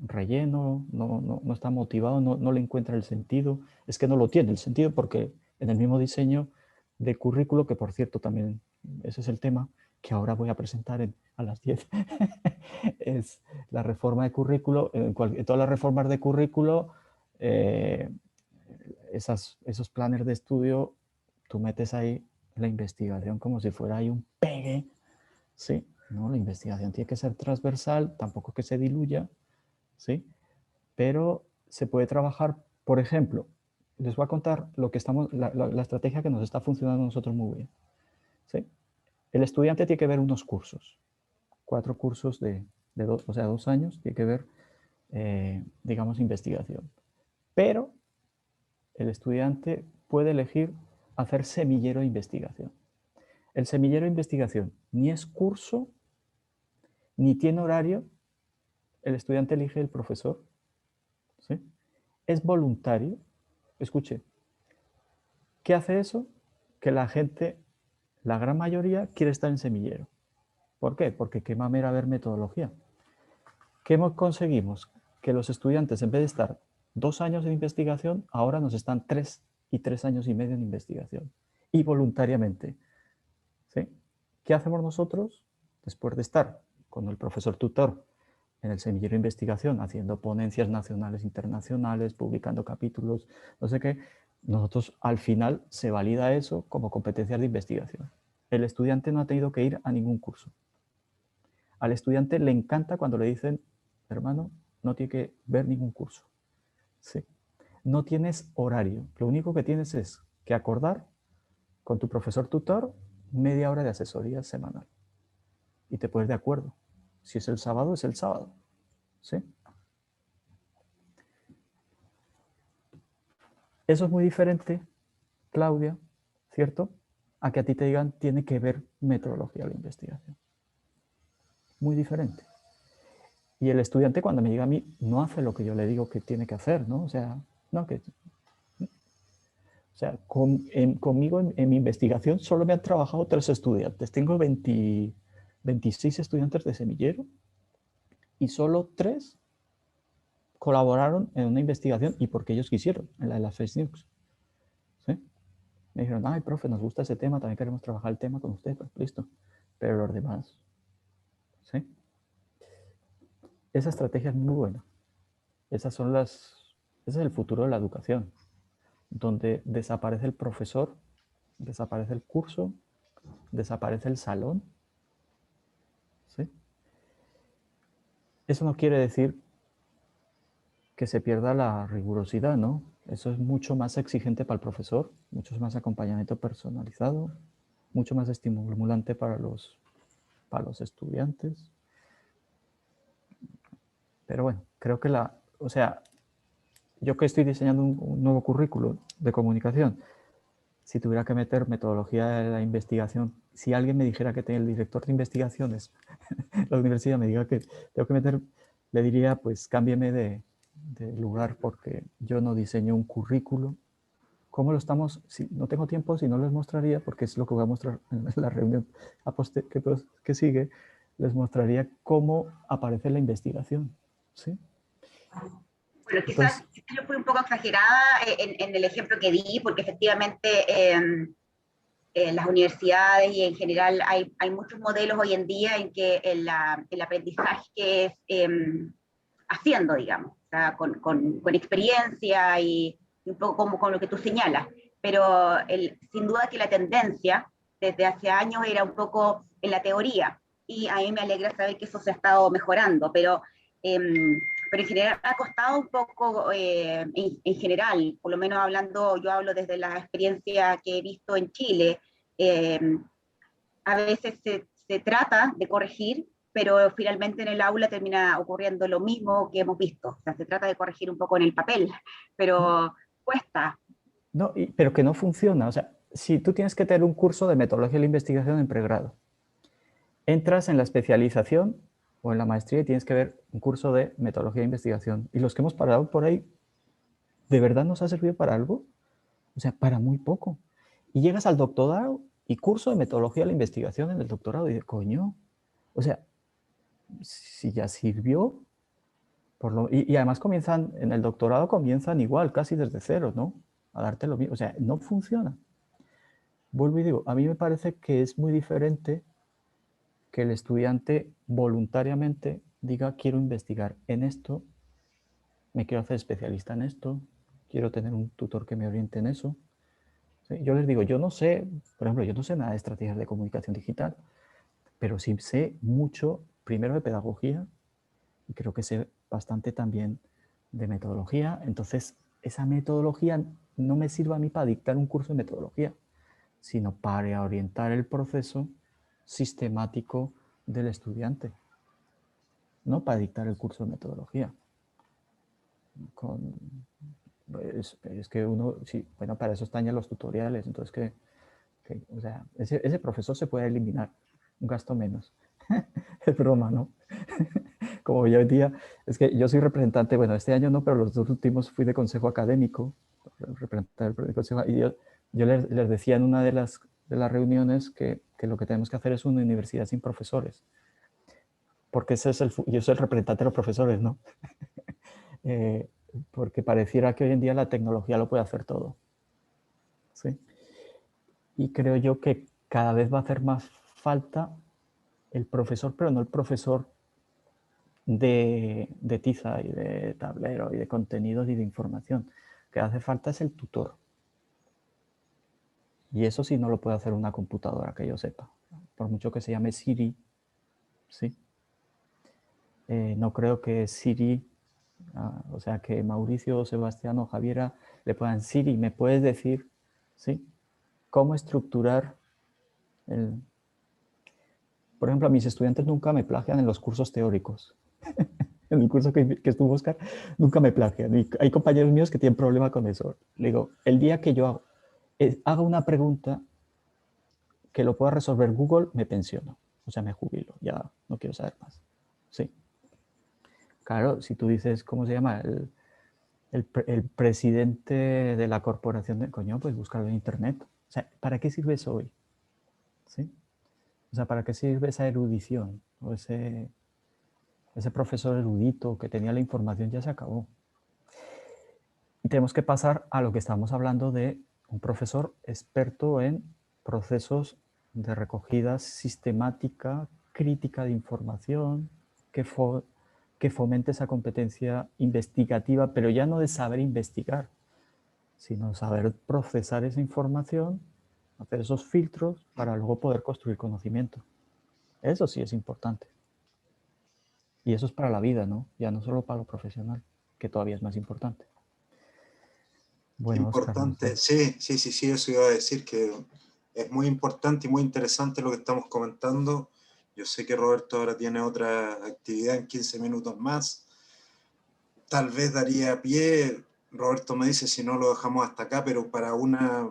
relleno, no está motivado, no le encuentra el sentido. Es que no lo tiene el sentido porque en el mismo diseño de currículo, que por cierto también ese es el tema que ahora voy a presentar a las 10, es la reforma de currículo. En todas las reformas de currículo, esos planes de estudio, tú metes ahí la investigación como si fuera ahí un pegue, ¿sí? No, la investigación tiene que ser transversal, tampoco que se diluya, ¿sí? Pero se puede trabajar, por ejemplo, les voy a contar lo que la estrategia que nos está funcionando a nosotros muy bien, ¿sí? El estudiante tiene que ver unos cursos, 4 cursos de 2 años, tiene que ver, digamos, investigación. Pero el estudiante puede elegir hacer semillero de investigación. El semillero de investigación ni es curso, ni tiene horario. El estudiante elige el profesor. ¿Sí? Es voluntario. Escuche, ¿qué hace eso? Que la gente, la gran mayoría, quiere estar en semillero. ¿Por qué? Porque qué mamera ver metodología. ¿Qué conseguimos? Que los estudiantes, en vez de estar 2 años en investigación, ahora nos están 3 y 3 años y medio en investigación. Y voluntariamente. ¿Sí? ¿Qué hacemos nosotros? Después de estar con el profesor tutor en el semillero de investigación, haciendo ponencias nacionales, internacionales, publicando capítulos, no sé qué, nosotros al final se valida eso como competencias de investigación. el estudiante no ha tenido que ir a ningún curso. Al estudiante le encanta cuando le dicen, hermano, no tiene que ver ningún curso. Sí. No tienes horario. Lo único que tienes es que acordar con tu profesor tutor media hora de asesoría semanal. Y te pones de acuerdo. Si es el sábado, es el sábado. ¿Sí? Eso es muy diferente, Claudia, ¿cierto? A que a ti te digan, tiene que ver metodología de la investigación. Muy diferente. Y el estudiante cuando me llega a mí no hace lo que yo le digo que tiene que hacer, ¿no? O sea, no, conmigo en mi investigación solo me han trabajado 3 estudiantes. Tengo 26 estudiantes de semillero y solo 3 colaboraron en una investigación y porque ellos quisieron, en la de las fake news. ¿Sí? Me dijeron, ay, profe, nos gusta ese tema, también queremos trabajar el tema con usted, pues listo. Pero los demás, ¿sí? Esa estrategia es muy buena. Ese es el futuro de la educación, donde desaparece el profesor, desaparece el curso, desaparece el salón. ¿Sí? Eso no quiere decir que se pierda la rigurosidad, ¿no? Eso es mucho más exigente para el profesor, mucho más acompañamiento personalizado, mucho más estimulante para los estudiantes. Pero bueno, creo que yo que estoy diseñando un nuevo currículo de comunicación, si tuviera que meter metodología de la investigación, si alguien me dijera que el director de investigaciones, la universidad me diga que tengo que meter, le diría, pues cámbieme de lugar porque yo no diseño un currículo. ¿Cómo lo estamos? Si no tengo tiempo, si no les mostraría, porque es lo que voy a mostrar en la reunión que sigue, les mostraría cómo aparece la investigación. ¿Sí? Bueno, quizás yo fui un poco exagerada en el ejemplo que di, porque efectivamente en las universidades y en general hay muchos modelos hoy en día en que el aprendizaje es haciendo, digamos, o sea, con experiencia y un poco como con lo que tú señalas. Pero sin duda que la tendencia desde hace años era un poco en la teoría, y a mí me alegra saber que eso se ha estado mejorando, pero en general ha costado un poco, en general, por lo menos yo hablo desde la experiencia que he visto en Chile, a veces se trata de corregir, pero finalmente en el aula termina ocurriendo lo mismo que hemos visto. O sea, se trata de corregir un poco en el papel, pero cuesta. No, pero que no funciona. O sea, si tú tienes que tener un curso de metodología de la investigación en pregrado, entras en la especialización o en la maestría y tienes que ver un curso de metodología de investigación. Y los que hemos parado por ahí, ¿de verdad nos ha servido para algo? O sea, para muy poco. Y llegas al doctorado y curso de metodología de la investigación en el doctorado y dices, coño, o sea, si ya sirvió, y además en el doctorado comienzan igual, casi desde cero, ¿no? A darte lo mismo. O sea, no funciona. Vuelvo y digo, a mí me parece que es muy diferente que el estudiante voluntariamente diga, quiero investigar en esto, me quiero hacer especialista en esto, quiero tener un tutor que me oriente en eso. ¿Sí? Yo les digo, yo no sé, por ejemplo, yo no sé nada de estrategias de comunicación digital, pero sí sé mucho, primero de pedagogía, y creo que sé bastante también de metodología. Entonces, esa metodología no me sirve a mí para dictar un curso de metodología, sino para orientar el proceso sistemático del estudiante, no para dictar el curso de metodología. Es que uno, sí, bueno, para eso están ya los tutoriales, entonces o sea, ese profesor se puede eliminar, un gasto menos. Es broma, ¿no? Como hoy en día, es que yo soy representante, bueno, este año no, pero los 2 últimos fui de consejo académico, representante del consejo, y yo les decía en una de las reuniones que lo que tenemos que hacer es una universidad sin profesores, porque yo soy el representante de los profesores, ¿no? Porque pareciera que hoy en día la tecnología lo puede hacer todo. ¿Sí? Y creo yo que cada vez va a hacer más falta el profesor, pero no el profesor de tiza y de tablero y de contenidos y de información. Lo que hace falta es el tutor. Y eso sí no lo puede hacer una computadora que yo sepa. Por mucho que se llame Siri, ¿sí? No creo que Siri, o sea, que Mauricio, Sebastián o Javiera le puedan, Siri, ¿me puedes decir, ¿sí? cómo estructurar el... Por ejemplo, a mis estudiantes nunca me plagian en los cursos teóricos. En el curso que estuvo Oscar, nunca me plagian. Y hay compañeros míos que tienen problema con eso. Le digo, el día que yo haga una pregunta que lo pueda resolver Google, me pensiono. O sea, me jubilo. Ya no quiero saber más. Sí. Claro, si tú dices, ¿cómo se llama? El presidente de la corporación de... Coño, pues búscalo en internet. O sea, ¿para qué sirve eso hoy? ¿Sí? O sea, ¿para qué sirve esa erudición? O ese profesor erudito que tenía la información ya se acabó. Y tenemos que pasar a lo que estábamos hablando de un profesor experto en procesos de recogida sistemática, crítica de información, que fomente esa competencia investigativa, pero ya no de saber investigar, sino saber procesar esa información, hacer esos filtros para luego poder construir conocimiento. Eso sí es importante. Y eso es para la vida, ¿no? Ya no solo para lo profesional, que todavía es más importante. Bueno, Importante, Oscar, no sé. sí, eso iba a decir, que es muy importante y muy interesante lo que estamos comentando. Yo sé que Roberto ahora tiene otra actividad en 15 minutos más. Tal vez daría pie, Roberto me dice si no lo dejamos hasta acá, pero para una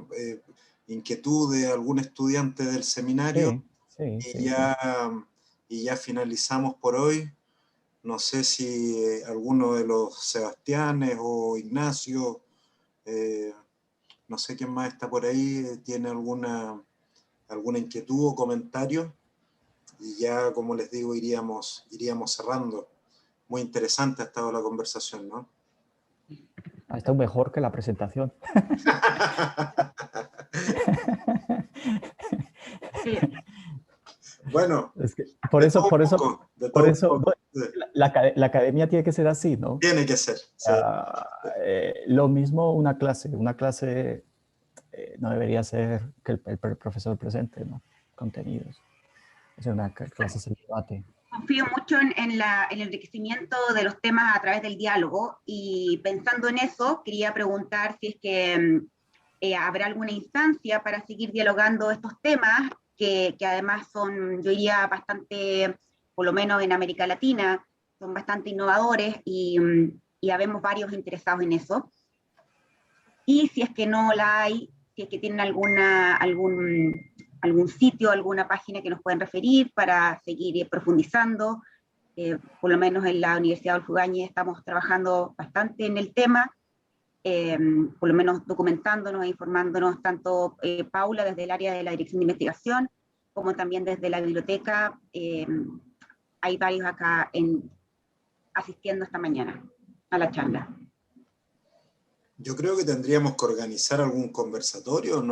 inquietud de algún estudiante del seminario, Sí. y ya finalizamos por hoy. No sé si alguno de los Sebastianes o Ignacio, no sé quién más está por ahí, tiene alguna inquietud o comentario, y ya, como les digo, iríamos cerrando. Muy interesante ha estado la conversación, ¿no? Ha estado mejor que la presentación. Bueno, es que por eso poco. la academia tiene que ser así, ¿no? Tiene que ser. Sí. Lo mismo una clase no debería ser que el profesor presente, ¿no? Contenidos. O sea, una clase es el debate. Confío mucho en el enriquecimiento de los temas a través del diálogo, y pensando en eso, quería preguntar si es que habrá alguna instancia para seguir dialogando estos temas, que además son, yo diría, bastante, por lo menos en América Latina, son bastante innovadores, y habemos varios interesados en eso. Y si es que no la hay, si es que tienen algún sitio, alguna página que nos pueden referir para seguir profundizando. Por lo menos en la Universidad Adolfo Ibáñez estamos trabajando bastante en el tema, por lo menos documentándonos e informándonos, tanto Paula desde el área de la Dirección de Investigación, como también desde la biblioteca. Hay varios acá asistiendo esta mañana a la charla. Yo creo que tendríamos que organizar algún conversatorio.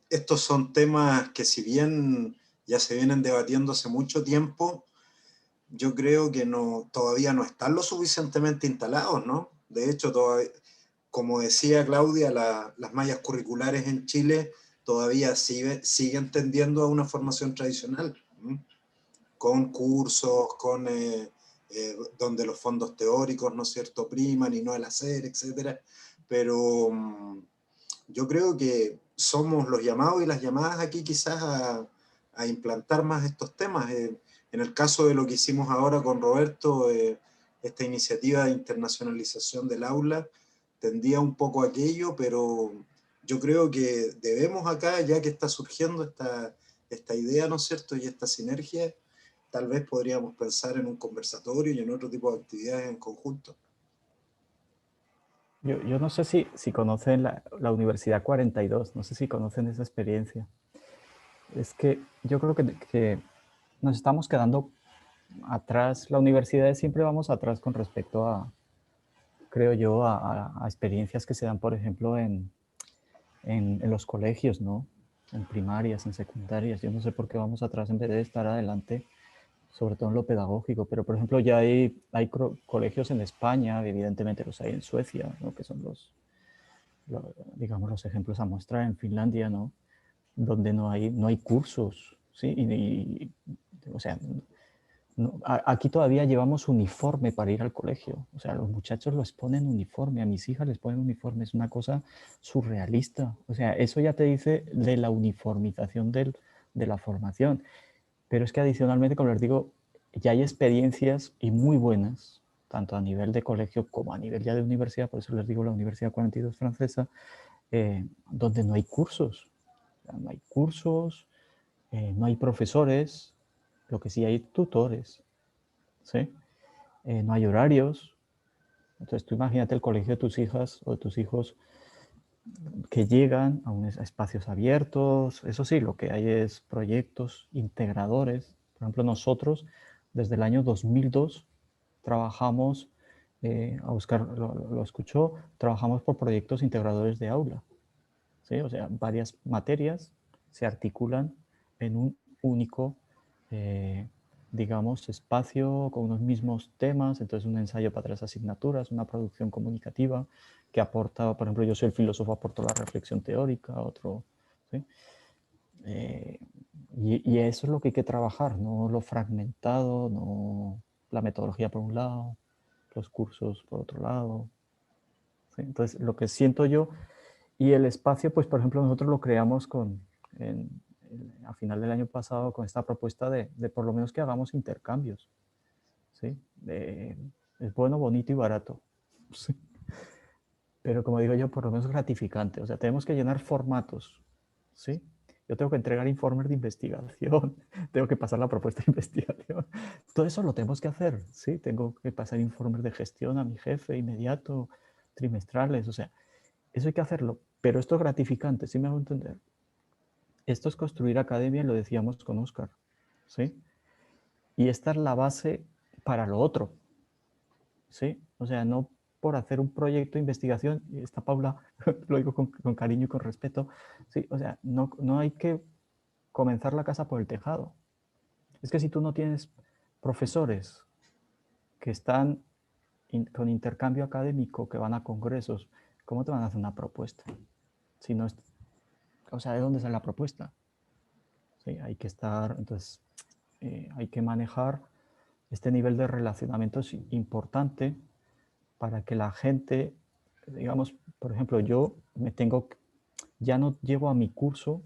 Estos son temas que, si bien ya se vienen debatiendo hace mucho tiempo, yo creo que todavía no están lo suficientemente instalados, ¿no? De hecho, como decía Claudia, las mallas curriculares en Chile todavía siguen tendiendo a una formación tradicional, ¿no? Con cursos, donde los fondos teóricos, ¿no es cierto?, priman y no el hacer, etcétera. Pero yo creo que somos los llamados y las llamadas aquí quizás a implantar más estos temas. En el caso de lo que hicimos ahora con Roberto, esta iniciativa de internacionalización del aula tendía un poco a aquello, pero yo creo que debemos acá, ya que está surgiendo esta idea, ¿no es cierto?, y esta sinergia, tal vez podríamos pensar en un conversatorio y en otro tipo de actividades en conjunto. Yo no sé si conocen la Universidad 42, no sé si conocen esa experiencia. Es que yo creo que nos estamos quedando atrás. La universidad siempre vamos atrás con respecto a, creo yo, a experiencias que se dan, por ejemplo, en los colegios, ¿no? En primarias, en secundarias. Yo no sé por qué vamos atrás en vez de estar adelante, sobre todo en lo pedagógico. Pero, por ejemplo, ya hay colegios en España, evidentemente los hay en Suecia, ¿no? Que son digamos, los ejemplos a mostrar en Finlandia, ¿no? Donde no hay cursos, ¿sí? O sea, aquí todavía llevamos uniforme para ir al colegio. O sea, los muchachos les ponen uniforme, a mis hijas les ponen uniforme. Es una cosa surrealista. O sea, eso ya te dice de la uniformización de la formación. Pero es que adicionalmente, como les digo, ya hay experiencias y muy buenas, tanto a nivel de colegio como a nivel ya de universidad, por eso les digo la Universidad 42 francesa, donde no hay cursos. O sea, no hay cursos, no hay profesores, lo que sí hay tutores, ¿sí? No hay horarios. Entonces tú imagínate el colegio de tus hijas o de tus hijos que llegan a espacios abiertos. Eso sí, lo que hay es proyectos integradores. Por ejemplo, nosotros desde el año 2002 trabajamos, a Oscar lo escuchó, trabajamos por proyectos integradores de aula, ¿sí? O sea, varias materias se articulan en un único, digamos, espacio con unos mismos temas. Entonces, un ensayo para 3 asignaturas, una producción comunicativa que aporta, por ejemplo, yo soy el filósofo, aporto la reflexión teórica, otro, ¿sí? Y eso es lo que hay que trabajar, no lo fragmentado, no la metodología por un lado, los cursos por otro lado, ¿sí? Entonces, lo que siento yo, y el espacio, pues, por ejemplo, nosotros lo creamos a final del año pasado con esta propuesta de por lo menos que hagamos intercambios, ¿sí? Es bueno, bonito y barato, ¿sí? Pero como digo yo, por lo menos gratificante. O sea, tenemos que llenar formatos, ¿sí? Yo tengo que entregar informes de investigación, tengo que pasar la propuesta de investigación. Todo eso lo tenemos que hacer, ¿sí? Tengo que pasar informes de gestión a mi jefe inmediato, trimestrales, o sea, eso hay que hacerlo. Pero esto es gratificante, ¿sí me hago entender? Esto es construir academia, lo decíamos con Oscar, ¿sí? Y esta es la base para lo otro, ¿sí? O sea, no por hacer un proyecto de investigación, y esta Paula lo digo con cariño y con respeto, ¿sí? O sea, no hay que comenzar la casa por el tejado. Es que si tú no tienes profesores que están con intercambio académico, que van a congresos, ¿cómo te van a hacer una propuesta? Si no es, o sea, ¿de dónde sale la propuesta? Sí, hay que estar, entonces, hay que manejar este nivel de relacionamiento es importante para que la gente, digamos, por ejemplo, yo ya no llevo a mi curso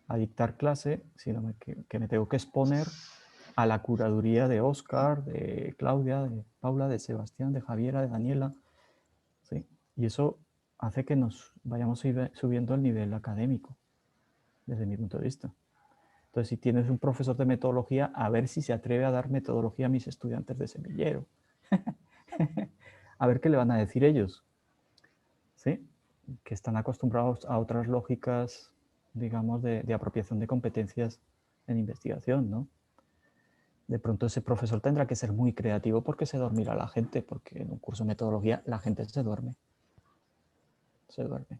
a dictar clase, sino que me tengo que exponer a la curaduría de Oscar, de Claudia, de Paula, de Sebastián, de Javiera, de Daniela, ¿sí? Y eso hace que nos vayamos subiendo el nivel académico, desde mi punto de vista. Entonces, si tienes un profesor de metodología, a ver si se atreve a dar metodología a mis estudiantes de semillero. A ver qué le van a decir ellos, ¿sí? Que están acostumbrados a otras lógicas, digamos, de apropiación de competencias en investigación, ¿no? De pronto ese profesor tendrá que ser muy creativo porque se dormirá la gente, porque en un curso de metodología la gente se duerme. Se duerme.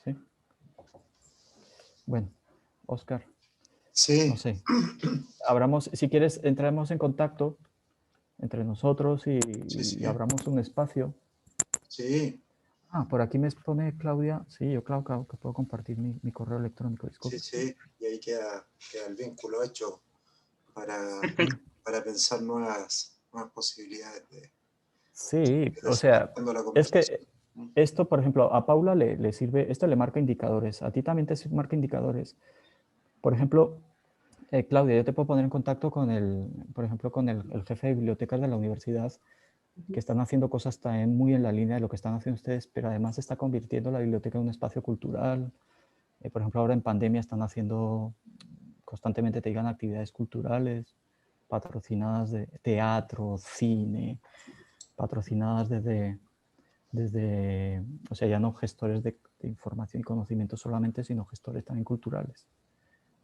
¿Sí? Bueno, Oscar. Sí. No sé. Si quieres, entraremos en contacto entre nosotros y abramos un espacio. Sí. Por aquí me pone Claudia. Sí, yo claro que puedo compartir mi correo electrónico. Disculpe. Sí, y ahí queda el vínculo hecho para pensar nuevas posibilidades de... Sí, o sea, es que esto, por ejemplo, a Paula le sirve, esto le marca indicadores, a ti también te marca indicadores. Por ejemplo, Claudia, yo te puedo poner en contacto por ejemplo, con el jefe de bibliotecas de la universidad, que están haciendo cosas también muy en la línea de lo que están haciendo ustedes, pero además se está convirtiendo la biblioteca en un espacio cultural. Por ejemplo, ahora en pandemia están haciendo constantemente, te digan, actividades culturales patrocinadas de teatro, cine, patrocinadas desde, o sea, ya no gestores de información y conocimiento solamente, sino gestores también culturales.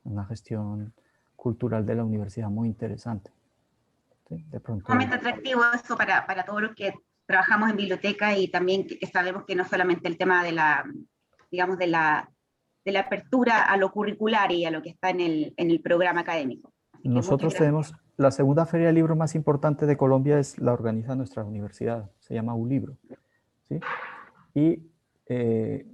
Una gestión cultural de la universidad muy interesante. ¿Sí? De pronto... Sumamente atractivo eso para todos los que trabajamos en biblioteca y también que sabemos que no solamente el tema de la, digamos, de la apertura a lo curricular y a lo que está en el programa académico. Nosotros tenemos la segunda feria de libro más importante de Colombia, la organiza nuestra universidad, se llama ULibro, ¿sí? Y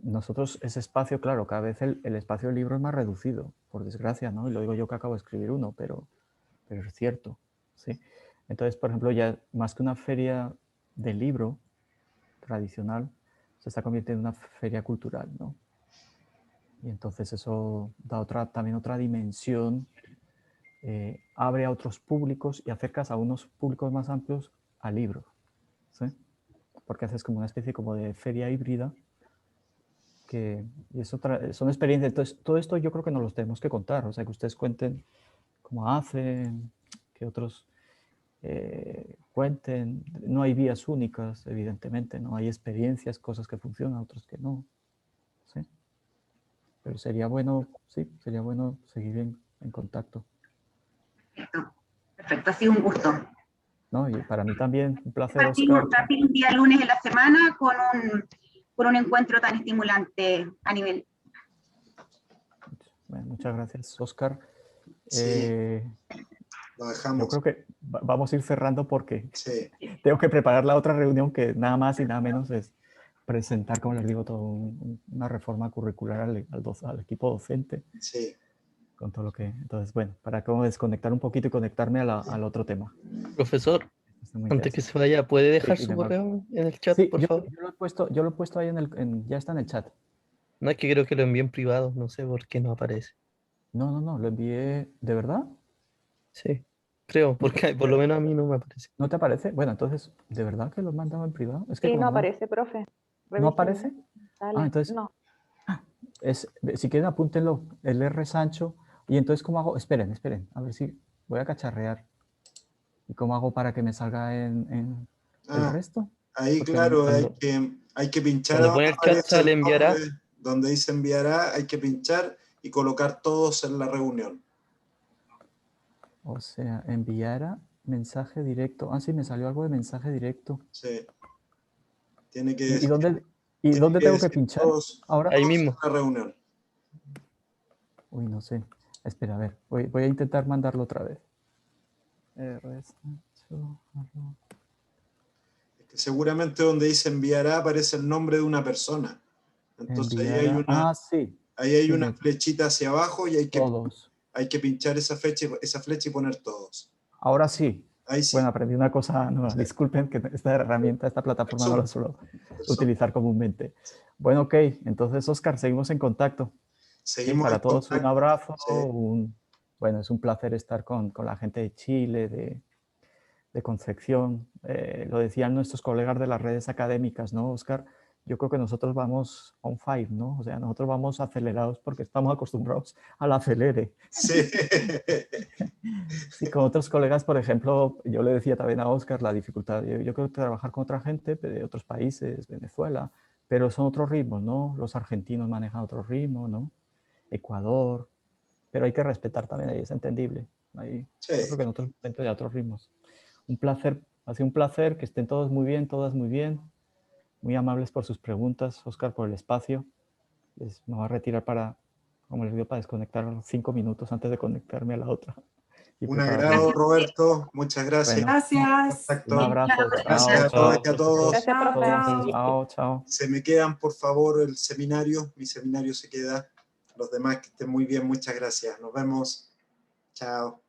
nosotros ese espacio, claro, cada vez el espacio del libro es más reducido, por desgracia, ¿no? Y lo digo yo que acabo de escribir uno, pero es cierto, ¿sí? Entonces, por ejemplo, ya más que una feria de libro tradicional, se está convirtiendo en una feria cultural, ¿no? Y entonces eso da también otra dimensión, abre a otros públicos y acercas a unos públicos más amplios al libro, ¿sí? Porque haces como una especie como de feria híbrida, y son experiencias. Entonces, todo esto yo creo que nos los tenemos que contar, o sea, que ustedes cuenten cómo hacen, que otros cuenten. No hay vías únicas, evidentemente, no hay experiencias, cosas que funcionan, otras que no, ¿sí? Pero sería bueno, sí, sería bueno seguir en contacto. Perfecto, perfecto, ha sido un gusto. No, y para mí también un placer, Partimos Óscar. un día lunes de la semana con un encuentro tan estimulante a nivel. Bueno, muchas gracias, Óscar. Sí, lo dejamos. Yo creo que vamos a ir cerrando porque sí. tengo que preparar la otra reunión que nada más y nada menos es presentar, como les digo, toda una reforma curricular al equipo docente. Sí. Con todo lo que... Entonces, bueno, para cómo desconectar un poquito y conectarme al otro tema. Profesor, antes que se vaya, ¿puede dejar su correo en el chat, por favor? Yo lo he puesto ahí ya está en el chat. No, es que creo que lo envié en privado, no sé por qué no aparece. No, lo envié, ¿de verdad? Sí, creo, porque por lo menos a mí no me aparece. ¿No te aparece? Bueno, entonces, ¿de verdad que lo mandaba en privado? Es que Sí, como no aparece, profe. ¿No aparece? Dale. Entonces, no. Si quieren apúntenlo, el R Sancho. Y entonces, ¿cómo hago? Esperen, a ver si voy a cacharrear. ¿Y cómo hago para que me salga en el resto? Ahí, porque claro, hay que pinchar. Cuando pone el chat sale enviará. Donde dice enviará, hay que pinchar y colocar todos en la reunión. O sea, enviará mensaje directo. Sí, me salió algo de mensaje directo. Sí. Tiene que ¿Y dónde tengo que pinchar? Ahora. Ahí mismo. En la reunión. Uy, no sé. Espera, a ver. Voy a intentar mandarlo otra vez. Seguramente donde dice enviará aparece el nombre de una persona. Entonces ahí hay una flechita hacia abajo y hay que pinchar esa flecha y poner todos. Ahora sí. Ahí sí. Bueno, aprendí una cosa nueva. Sí. Disculpen que esta plataforma no la suelo utilizar comúnmente. Bueno, ok. Entonces, Óscar, seguimos en contacto. Seguimos para todos contacto. Un abrazo. Sí. Bueno, es un placer estar con la gente de Chile, de Concepción. Lo decían nuestros colegas de las redes académicas, ¿no, Óscar? Yo creo que nosotros vamos on fire, ¿no? O sea, nosotros vamos acelerados porque estamos acostumbrados al acelere. Sí. Sí, con otros colegas, por ejemplo, yo le decía también a Óscar la dificultad. Yo creo que trabajar con otra gente de otros países, Venezuela, pero son otros ritmos, ¿no? Los argentinos manejan otro ritmo, ¿no? Ecuador, pero hay que respetar también, ahí es entendible. Ahí, sí. Yo creo que en otros momentos hay otros ritmos. Un placer, ha sido un placer, que estén todos muy bien, todas muy bien, muy amables por sus preguntas, Óscar, por el espacio. Me voy a retirar como les digo, para desconectar 5 minutos antes de conectarme a la otra. Un agrado, Roberto, muchas gracias. Bueno, gracias. Un abrazo. Gracias a todos y a todos. Gracias, profe. Chao. Se me quedan, por favor, el seminario. Mi seminario se queda. Los demás que estén muy bien, muchas gracias. Nos vemos. Chao.